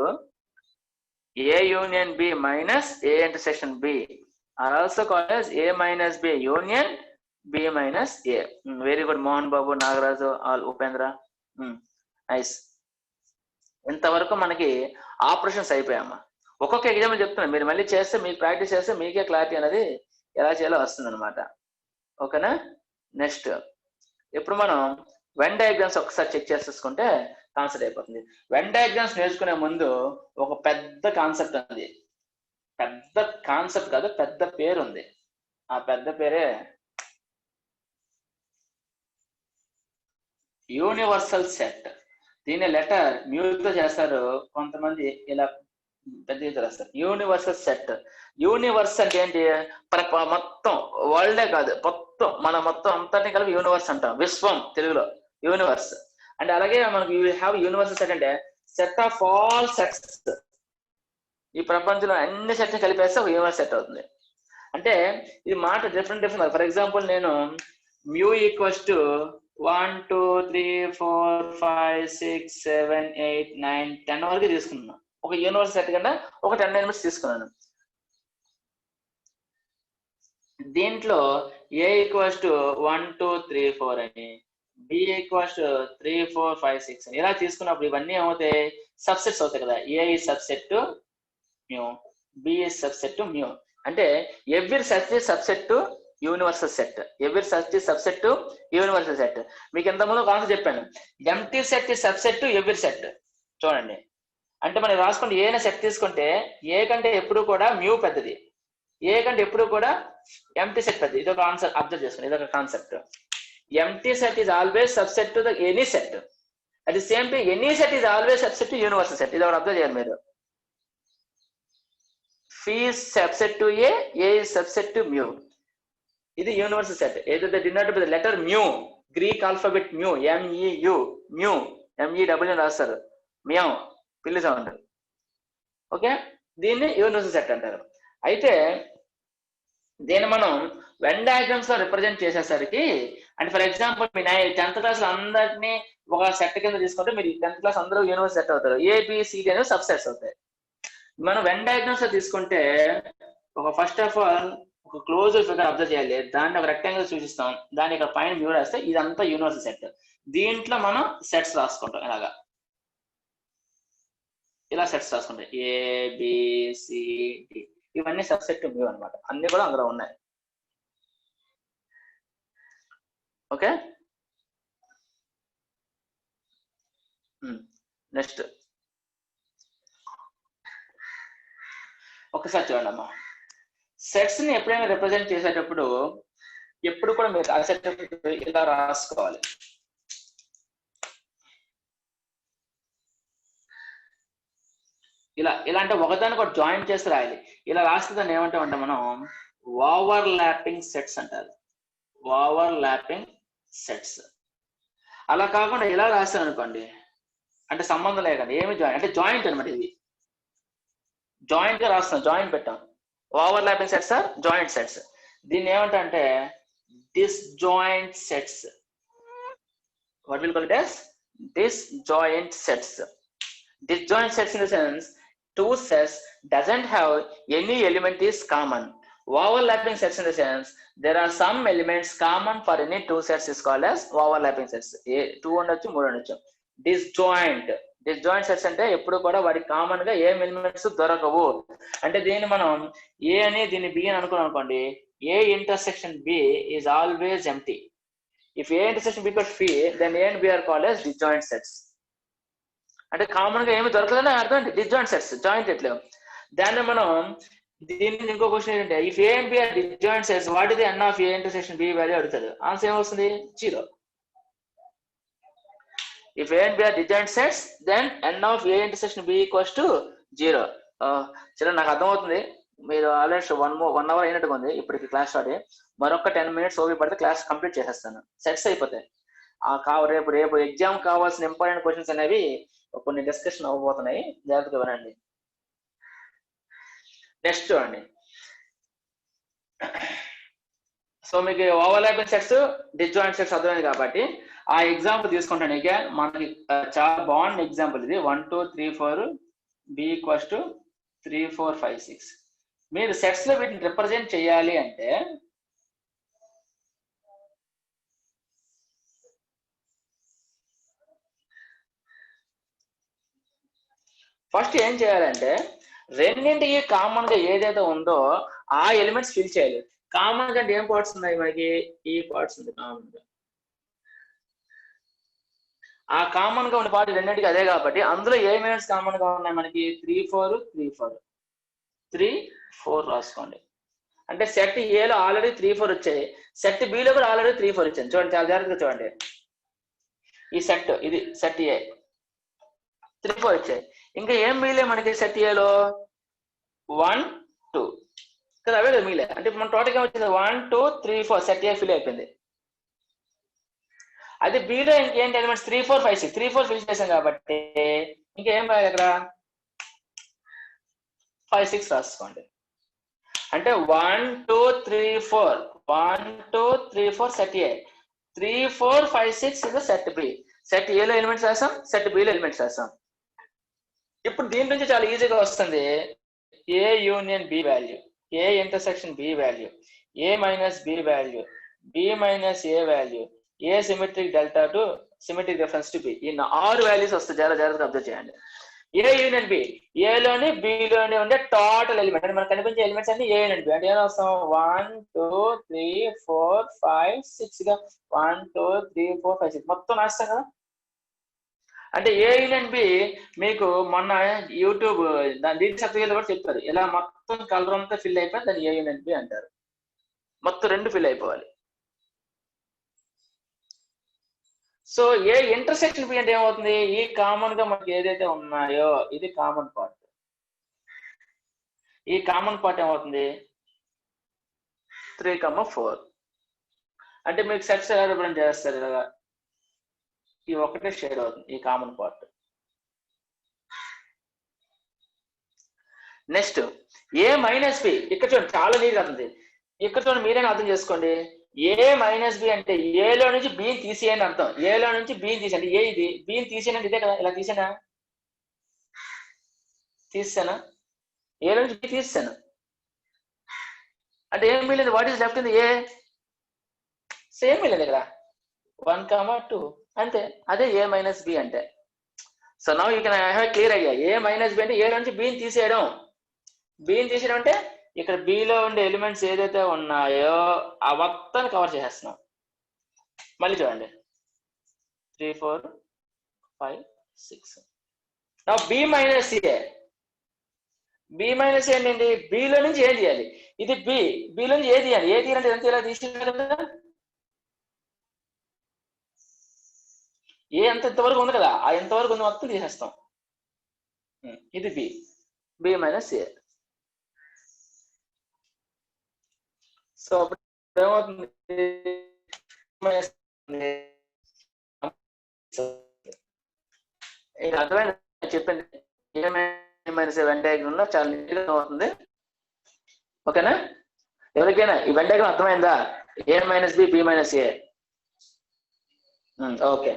A union B minus A intersection B are also called as A minus B union B minus A. Very good, Mohan Babu, Nagaraju, all Upendra. Nice. ఇంతవరకు మనకి operations అయిపోయామా. ఒక్కొక్క example చెప్తున్నాను, మీరు మళ్ళీ చేస్తే మీకు practice చేస్తే మీకే క్లారిటీ అనేది ఎలా చేయాలో వస్తుంది అనమాట. ఓకేనా? నెక్స్ట్ ఇప్పుడు మనం వెన్ డయాగ్రామ్స్ ఒకసారి చెక్ చేసేసుకుంటే కాన్సెప్ట్ అయిపోతుంది. వెన్ డయాగ్రామ్స్ నేర్చుకునే ముందు ఒక పెద్ద కాన్సెప్ట్ ఉంది. పెద్ద కాన్సెప్ట్ కాదు, పెద్ద పేరు ఉంది. ఆ పెద్ద పేరే యూనివర్సల్ సెట్. దీన్ని లెటర్ మ్యూతో చేస్తారు, కొంతమంది ఇలా పెద్ద రాస్తారు. Universal set. యూనివర్స్ అంటే ఏంటి? మొత్తం వరల్డే కాదు, మొత్తం మన మొత్తం అంతటిని కలిపి యూనివర్స్ అంటాం. విశ్వం తెలుగులో యూనివర్స్ అంటే. అలాగే మనకు యూ హ్యావ్ యూనివర్సల్ సెట్ అంటే సెట్ ఆఫ్ ఆల్ సెట్స్. ఈ ప్రపంచంలో అన్ని సెట్స్ కలిపేస్తే ఒక యూనివర్స్ సెట్ అవుతుంది. అంటే ఇది మాట డిఫరెంట్. ఫర్ ఎగ్జాంపుల్ నేను మ్యూ ఈక్వల్స్ టు 1 2 3 4 5 6 7 8 9 10 వరకు తీసుకున్నాను. ఒక యూనివర్స్ సెట్ కన్నా ఒక 10 ఎలిమెంట్స్ తీసుకున్నాను. దీంట్లో ఏ ఈక్వల్స్ టు 1 2 3 4 అని, బి ఈక్వల్స్ టు 3 4 5 6 అని ఇలా తీసుకున్నప్పుడు ఇవన్నీ ఏమవుతాయి? సబ్సెట్స్ అవుతాయి కదా. ఏ ఈ సబ్సెట్ టు మ్యూ, బి ఈ సబ్సెట్ టు మ్యూ. అంటే every set is subset to universal set. Every set is subset to universal set. మీకు ఇంతకుముందు ఒక ఆన్సర్ చెప్పాను, empty set is subset to every set. చూడండి, అంటే మనం రాసుకుంటే ఏదైనా సెట్ తీసుకుంటే ఏ కంటే ఎప్పుడు కూడా మ్యూ పెద్దది, ఏ కంటే ఎప్పుడు కూడా ఎంప్టీ సెట్ పెద్దది. ఇది ఒక ఆన్సర్ అబ్జర్వ్ చేసుకోండి. ఇది ఒక concept. Empty set is always subset to the any set. At the same time any set is always subset to universal set. ఇది ఒకటి అబ్జర్వ్ చేయాలి మీరు. Fee subset to A is subset to mu. ఇది universal set. ఏదైతే denoted by the letter mu, Greek alphabet mu, MEU, mu, MEW రాస్తారు. Mu పిల్లి sound. Okay, దీన్ని universal set అంటారు. అయితే దీన్ని మనం వెన్ డయాగ్రామ్స్ లో రిప్రజెంట్ చేసేసరికి, అంటే for example me 10th class అందరినీ ఒక సెట్ కింద తీసుకుంటే మీరు 10th క్లాస్ అందరూ యూనివర్సల్ సెట్ అవుతారు. ఏబిసిడి అనేవి సబ్ సెట్స్ అవుతాయి. మనం వెన్ డయాగ్రామ్స్ లో తీసుకుంటే ఒక ఫస్ట్ ఆఫ్ ఆల్ ఒక క్లోజ్ ఫిగర్ అబ్జర్వ్ చేయాలి, దాన్ని ఒక రెక్టాంగిల్ సూచిస్తాం, దాన్ని ఇక్కడ పైన వ్యూ రాస్తే ఇదంతా యూనివర్సల్ సెట్. దీంట్లో మనం సెట్స్ రాసుకుంటాం. ఇలా సెట్స్ రాసుకుంటాం, ఏబిసిడి, ఇవన్నీ సబ్సెట్ వ్యూ అనమాట. అన్ని కూడా అందులో ఉన్నాయి. ఓకే, నెక్స్ట్ ఒకసారి చూడండి అమ్మా. సెట్స్ ని ఎప్పుడైనా రిప్రజెంట్ చేసేటప్పుడు ఎప్పుడు కూడా మీరు రాసేటప్పుడు ఇలా రాసుకోవాలి. ఇలా అంటే ఒకదానికి ఒక జాయిన్ చేసి రాయాలి. ఇలా రాస్తే దాన్ని ఏమంటామంటే మనం ఓవర్ ల్యాపింగ్ సెట్స్ అంటారు. Over lapping sets. అలా కాకుండా ఇలా రాస్తాను అనుకోండి, అంటే సంబంధం లేకండి, ఏమి జాయిన్ అంటే జాయింట్ అనమాట. ఇది జాయింట్ గా రాస్తాం, జాయింట్ పెట్టాం. Overlapping sets are joint sets. దీన్ని ఏమంటే disjoint sets. What will call it as disjoint sets. Disjoint sets in the sense two sets doesn't have any element is common. Overlapping sets in the sense there are some elements common for any two sets is called as overlapping sets. 2 ఉండొచ్చు, 3 ఉండొచ్చు. Disjoint sets అంటే ఎప్పుడు కూడా వాటికి common గా ఏం elements దొరకవు. అంటే దీన్ని మనం ఏ అని దీన్ని బి అని అనుకున్నాం అనుకోండి, A intersection B is always empty. If A intersection B equals phi, then A and B are called as disjoint sets. అంటే కామన్ గా ఏమి దొరకదని అర్థం ఏంటి, డిస్జాయింట్ సెట్స్, జాయింట్ ఎట్లు. దాన్ని మనం దీన్ని ఇంకో క్వశ్చన్ ఏంటంటే, if A and B are disjoint sets, what is the n of A intersection B value అడుగుతాడు. ఆన్సర్ ఏమొస్తుంది? 0. If A and B are disjoint sets, then n of A intersection B equals to 0. సరే, నాకు అర్థమవుతుంది. మీరు already 1 hour అయినట్టుగా ఉంది ఇప్పటికి class start. మరొక 10 minutes ఓపి పడితే క్లాస్ కంప్లీట్ చేసేస్తాను, సెట్స్ అయిపోతాయి. రేపు ఎగ్జామ్ కావాల్సిన ఇంపార్టెంట్ క్వశ్చన్స్ అనేవి కొన్ని డిస్కషన్ అవ్వబోతున్నాయి, జాగ్రత్తగా వినండి. నెక్స్ట్ చూడండి. సో మీకు ఓవర్లాపింగ్ సెట్స్, డిస్జాయింట్ సెట్స్ అర్థమైంది కాబట్టి ఆ ఎగ్జాంపుల్ తీసుకుంటాను. ఇక మనకి చాలా బాగుంది ఎగ్జాంపుల్ ఇది. 1 2 3 4 B ఈక్వల్స్ టు 3 4 5 6. మీరు సెట్స్ లో వీటిని రిప్రజెంట్ చేయాలి అంటే ఫస్ట్ ఏం చేయాలంటే, రెండింటికి కామన్ గా ఏదైతే ఉందో ఆ ఎలిమెంట్స్ ఫిల్ చేయాలి. కామన్ గా ఏం పార్ట్స్ ఉన్నాయి మనకి? ఈ పార్ట్స్ ఉంది కామన్ గా. ఆ కామన్ గా ఉన్న పార్ట్ రెండింటికి అదే కాబట్టి అందులో ఏ ఎలిమెంట్స్ కామన్ గా ఉన్నాయి మనకి? 3 4 3 4 3 4 రాసుకోండి. అంటే సెట్ ఏలో ఆల్రెడీ 3 4 వచ్చాయి, సెట్ బిలో కూడా ఆల్రెడీ 3 4 వచ్చాయి. చూడండి, చాలా జాగ్రత్తగా చూడండి. ఈ సెట్, ఇది సెట్ ఏ 3 4 వచ్చాయి. ఇంకా ఏం మిగిలే మనకి సెట్ ఏలో? 1 2 కదా, అవే కదా మిగిలే. అంటే మన టోటల్ గా వచ్చింది 1 2 3 4. సెట్ ఏ ఫిల్ అయిపోయింది. అది బిలో ఇంకేంటి ఎలిమెంట్స్? 3 4 5 6. 3 4 ఫిల్ చేసాం కాబట్టి ఇంకేం రాయాలి అక్కడ? 5 6 రాసుకోండి. అంటే 1 2 3 4 1 2 3 4 సెట్ ఏ. 3 4 5 6 ఇది సెట్ బి. సెట్ ఏలో ఎలిమెంట్స్ రాసాం, సెట్ బిలో ఎలిమెంట్స్ రాసాం. ఇప్పుడు దీని నుంచి చాలా ఈజీగా వస్తుంది. A union B value, A intersection B value, A minus B value, B minus A value, A symmetric delta to symmetric difference to B. ఈ 6 వాల్యూస్ వస్తాయి. చాలా జాగ్రత్తగా అబ్జర్వ్ చేయండి. ఏ యూనియన్ బి, ఏలోని బిలోని ఉండే టోటల్ ఎలిమెంట్ అంటే మనకు కనిపించే ఎలిమెంట్స్ అన్ని ఏ యూనియన్ బి. అంటే ఏం వస్తాం? 1 2 3 4 5 6 గా 1 2 3 4 5 6 మొత్తం రాస్తాం కదా. అంటే ఏ యూనియన్ బి మీకు మొన్న యూట్యూబ్ దీని సర్టిఫికేట్ కూడా చెప్తారు. ఇలా మొత్తం కలర్ అంతా ఫిల్ అయిపోయి దాన్ని ఏ యూనియన్ బి అంటారు. మొత్తం 2 ఫిల్ అయిపోవాలి. సో ఏ ఇంటర్సెక్షన్ బి అంటే ఏమవుతుంది? ఈ కామన్ గా మనకి ఏదైతే ఉన్నాయో ఇది కామన్ పార్ట్. ఈ కామన్ పార్ట్ ఏమవుతుంది? 3 4. అంటే మీకు సెట్స్ ఎలా రిప్రజెంట్ చేస్తారు? ఇలాగా ఈ ఒకటే షేర్ అవుతుంది ఈ common part. Next A minus B, ఇక్కడ చూడండి చాలా నీట్ అవుతుంది. ఇక్కడ చూడండి మీరైనా అర్థం చేసుకోండి. ఏ మైనస్ బి అంటే ఏలో నుంచి బిని తీసేయని అర్థం. ఏలో నుంచి బిని తీసేయండి. ఏ ఇది బిని తీసేయండి, ఇదే కదా. ఇలా తీసేనా, తీసానా, ఏలో నుంచి బి తీసాను అంటే ఏం మిగిలింది? What is left in A? Same మిగిలింది ఇక్కడ 1, 2 అంతే. అదే ఏ మైనస్ బి అంటే. So now you can have clear idea. A minus B అంటే ఏ నుంచి బిని తీసేయడం. బిని తీసేయడం అంటే ఇక్కడ బిలో ఉండే ఎలిమెంట్స్ ఏదైతే ఉన్నాయో ఆ మొత్తాన్ని కవర్ చేసేస్తున్నాం. మళ్ళీ చూడండి 3, 4, 5, 6. నా బి మైనస్ ఏ. బి మైనస్ ఏంటండి? బిలో నుంచి ఏం చేయాలి? ఇది బి, బిలో నుంచి ఏ తీయాలి? ఏ తీయాలంటే ఎంత ఇలా తీసేయాలి కదా. ఏ ఎంత ఇంతవరకు ఉంది కదా, ఆ ఎంతవరకు ఉంది మొత్తం తీసేస్తాం. ఇది బి, బి మైనస్ ఏ. సో ఏమవుతుంది? ఇది అర్థమైన చెప్పింది. ఏ మైనస్ ఏ వెన్ డయాగ్రామ్ లో చాలా నీట్గా అవుతుంది. ఓకేనా? ఎవరికైనా ఈ వెన్ డయాగ్రామ్ అర్థమైందా? ఏ మైనస్ బి, బి మైనస్ ఏ. ఓకే.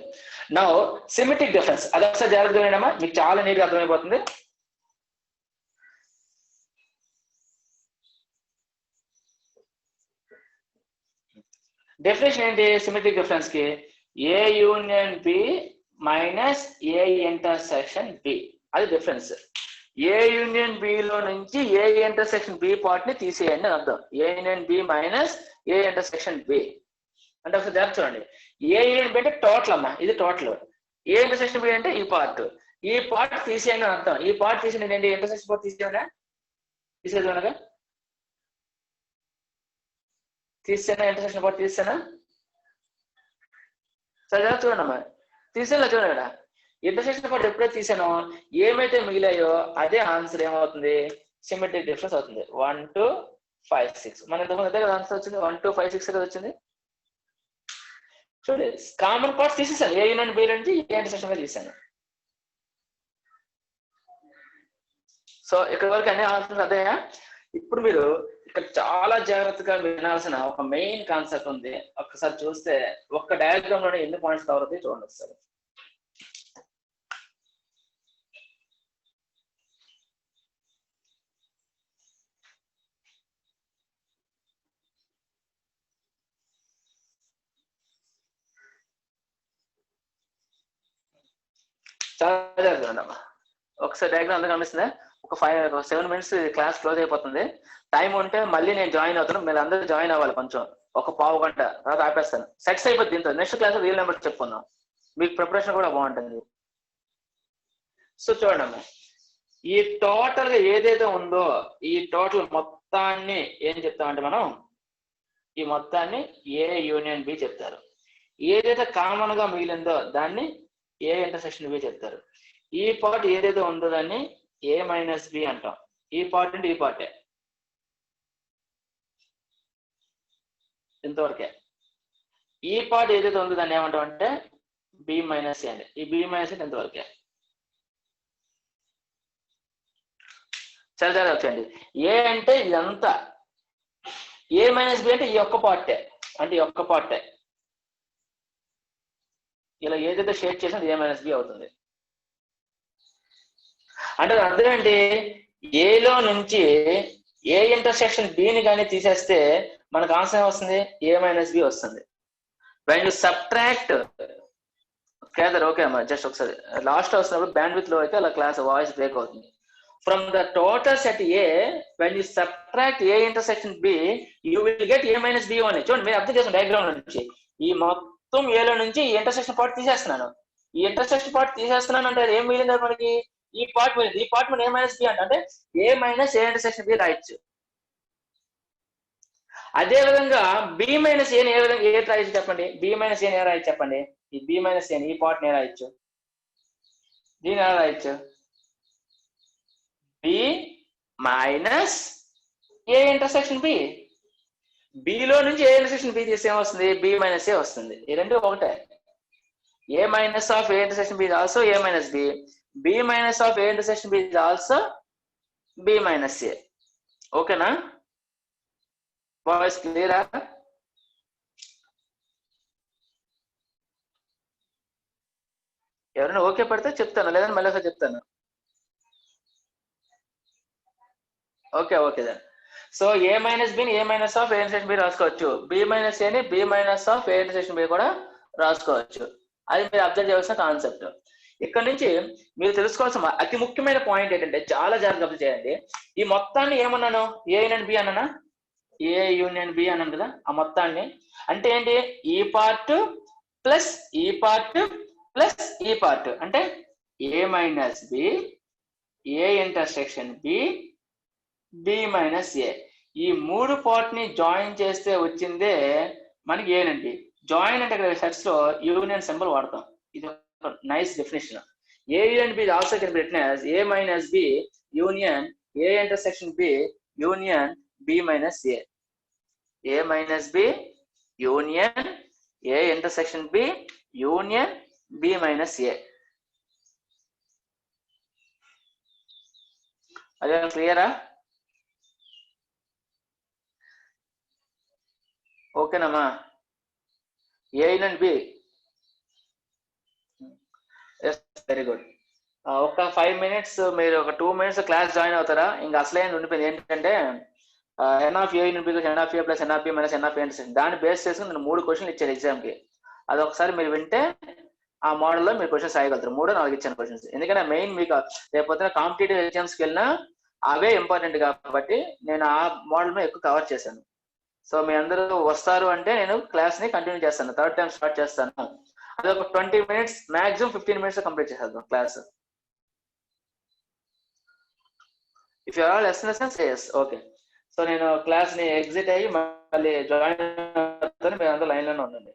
నౌ సిమెట్రిక్ డిఫరెన్స్, అది ఒకసారి జాగ్రత్తగా వినమ్మా, మీకు చాలా నీట్గా అర్థమైపోతుంది. డెఫినేషన్ ఏంటి సిమెట్రిక్ డిఫరెన్స్ కి? A union B minus A intersection B, అది డిఫరెన్స్. ఏ యూనియన్ బి లో నుంచి ఏ ఇంటర్సెక్షన్ బి పార్ట్ ని తీసేయండి అని అర్థం. A union B minus A intersection B అంటే ఒకసారి జాగ్రత్త చూడండి. ఏ యూనియన్ బి అంటే టోటల్ అమ్మా, ఇది టోటల్. ఏ ఇంటర్సెక్షన్ బి అంటే ఈ పార్ట్. ఈ పార్ట్ తీసేయండి అని అర్థం. ఈ పార్ట్ తీసేయండి ఏంటి? ఇంటర్సెక్షన్ పార్ట్ తీసేయడా, తీసేది అనగా తీసేనా, ఇంటర్సెక్షన్ పార్ట్ తీసేనా? సరే చూడండి అమ్మా, తీసేలా చూడండి ఇక్కడ. ఇంటర్సెక్షన్ పార్ట్ ఎప్పుడైతే తీసానో ఏమైతే మిగిలాయో అదే ఆన్సర్ ఏమవుతుంది? సిమెట్రిక్ డిఫరెన్స్ అవుతుంది. 1, 2, 5, 6. మన ఇంతకుముందు అదే కదా ఆన్సర్ వచ్చింది. 1, 2, 5, 6 కదా వచ్చింది. చూడండి, కామన్ పార్ట్స్ తీసేసాను. ఏ యూనియన్ బి నుంచి ఏ ఇంటర్సెక్షన్ బి తీసాను. సో ఇక్కడ వరకు అన్ని ఆన్సర్స్ అదేనా? ఇప్పుడు మీరు ఇక్కడ చాలా జాగ్రత్తగా వినాల్సిన ఒక మెయిన్ కాన్సెప్ట్ ఉంది. ఒక్కసారి చూస్తే ఒక్క డయాగ్రామ్ లోనే ఎన్ని పాయింట్స్ కవర్ అవుతాయి చూడండి ఒకసారి. చాలా జాగ్రత్తగా ఉండమ్మా. ఒకసారి డయాగ్రామ్ అంతా కనిపిస్తుందా? ఒక 7 minutes క్లాస్ క్లోజ్ అయిపోతుంది. టైం ఉంటే మళ్ళీ నేను జాయిన్ అవుతాను. మీరు అందరూ జాయిన్ అవ్వాలి. కొంచెం ఒక పావు గంట తర్వాత ఆపేస్తాను. సెట్స్ అయిపోతుంది. దీంతో నెక్స్ట్ క్లాస్ రియల్ నెంబర్ చెప్పుకుందాం. మీకు ప్రిపరేషన్ కూడా బాగుంటుంది. సో చూడండి అమ్మా, ఈ టోటల్ గా ఏదైతే ఉందో ఈ టోటల్ మొత్తాన్ని ఏం చెప్తామంటే మనం ఈ మొత్తాన్ని ఏ యూనియన్ బి చెప్తారు. ఏదైతే కామన్ గా మిగిలిందో దాన్ని ఏ ఇంటర్సెక్షన్ బి చెప్తారు. ఈ పార్ట్ ఏదైతే ఉందో దాన్ని ఏ మైనస్ బి అంటాం. ఈ పార్ట్ అంటే ఈ పార్టే, ఇంతవరకే. ఈ పార్ట్ ఏదైతే ఉందో దాన్ని ఏమంటాం అంటే బి మైనస్ ఏ అండి. ఈ బి మైనస్ ఏ ఇంతవరకే. చాలా చాలా వచ్చండి. ఏ అంటే ఇదంతా, ఏ మైనస్ బి అంటే ఈ ఒక్క పార్టే, అంటే ఈ ఒక్క పార్టే. ఇలా ఏదైతే షేర్ చేసినా ఏ మైనస్ బి అవుతుంది. అంటే అర్థం ఏంటి? ఏలో నుంచి ఏ ఇంటర్సెక్షన్ బిని కానీ తీసేస్తే మనకు ఆన్సర్ వస్తుంది ఏ మైనస్ బి వస్తుంది. When you subtract Kedar, okay అమ్మా, జస్ట్ ఒకసారి లాస్ట్ వస్తున్నప్పుడు బ్యాండ్ విత్ లో అయితే అలా క్లాస్ వాయిస్ బ్రేక్ అవుతుంది. From the total set A, when you subtract A intersection B, you will get A minus B అని. చూడండి, మీరు అర్థం చేసుకోండి. డయాగ్రామ్ నుంచి ఈ మొత్తం ఏలో నుంచి ఈ ఇంటర్సెక్షన్ పార్ట్ తీసేస్తున్నాను. ఈ ఇంటర్సెక్షన్ పార్ట్ తీసేస్తున్నాను అంటే ఏం మిగిలింది మనకి? ఈ పార్ట్ మిగిలింది. ఈ పార్ట్ మనం ఏ మైనస్ బి అంటే A minus A intersection B రాయొచ్చు. అదే విధంగా బి మైనస్ ఏ ఏ విధంగా ఏ రాయొచ్చు చెప్పండి? బి మైనస్ ఏ రాయొచ్చు చెప్పండి? ఈ బి మైనస్ ఏ ఈ పార్ట్ ఏ రాయొచ్చు? దీని ఎలా రాయొచ్చు? B minus A intersection B. బిలో నుంచి ఏ ఇంటర్సెక్షన్ బి తీస్తే ఏమొస్తుంది? బి మైనస్ ఏ వస్తుంది. ఈ రెండు ఒకటే. A minus of A intersection B is also a minus b. B minus of a intersection b is also B minus A. ఓకేనా voice క్లియరా? ఎవరైనా ఓకే పడితే చెప్తాను, లేదని మళ్ళీ ఒకసారి చెప్తాను. ఓకే ఓకే దాన్ని. సో ఏ మైనస్ బిని A minus of A intersection B రాసుకోవచ్చు, బి మైనస్ ఏని B minus of A intersection B కూడా రాసుకోవచ్చు. అది మీరు అబ్జర్వ్ చేయాల్సిన కాన్సెప్ట్. ఇక్కడ నుంచి మీరు తెలుసుకోవాల్సిన అతి ముఖ్యమైన పాయింట్ ఏంటంటే, చాలా జాగ్రత్తగా అబ్జర్వ్ చేయండి. ఈ మొత్తాన్ని ఏమన్నాను? ఏ యూనియన్ బి అన్నానా? ఏ యూనియన్ బి అన్నాను కదా. ఆ మొత్తాన్ని అంటే ఏంటి? ఈ పార్ట్ ప్లస్ ఈ పార్ట్ ప్లస్ ఈ పార్ట్ అంటే A minus B A intersection B B minus A. ఈ మూడు పార్ట్ ని జాయిన్ చేస్తే వచ్చిందే మనకి ఏనండి. జాయిన్ అంటే ఇక్కడ సెట్స్ లో యూనియన్ సింబల్ వాడతాం. ఇది ఒక nice definition. A union B also can be written as A minus B union A intersection B union B minus A. A minus B union A intersection B union B minus A. అదే క్లియరా? ఓకేనమ్మా? A union B. Very good. ఒక 5 minutes మీరు ఒక 2 minutes class join అవుతారా? ఇంకా అసలైన ఉండిపోయింది ఏంటంటే n of A union B n of A plus n of B minus n of A intersection. దాన్ని బేస్ చేసుకుని నేను 3 క్వశ్చన్లు ఇచ్చాను ఎగ్జామ్ కి. అది ఒకసారి మీరు వింటే ఆ మోడల్లో మీరు క్వశ్చన్స్ రాయగలుగుతారు. 3-4 ఇచ్చాను క్వశ్చన్స్. ఎందుకంటే మెయిన్ మీకు రేపొద్దున కాంపిటేటివ్ ఎగ్జామ్స్కి వెళ్ళినా అవే ఇంపార్టెంట్ కాబట్టి నేను ఆ మోడల్ మీద ఎక్కువ కవర్ చేశాను. సో మీ అందరూ వస్తారు అంటే నేను క్లాస్ ని కంటిన్యూ చేస్తాను. 3rd టైం స్టార్ట్ చేస్తాను. అది ఒక 20 minutes మాక్సిమం 15 minutes కంప్లీట్ చేసేద్దాం class. If you are all ఎస్ఎన్ఎస్ ఎస్ ఓకే. సో నేను క్లాస్ ని ఎగ్జిట్ అయ్యి మళ్ళీ జాయిన్ అవుతాను. మీరు అందరూ లైన్ లోనే ఉండండి.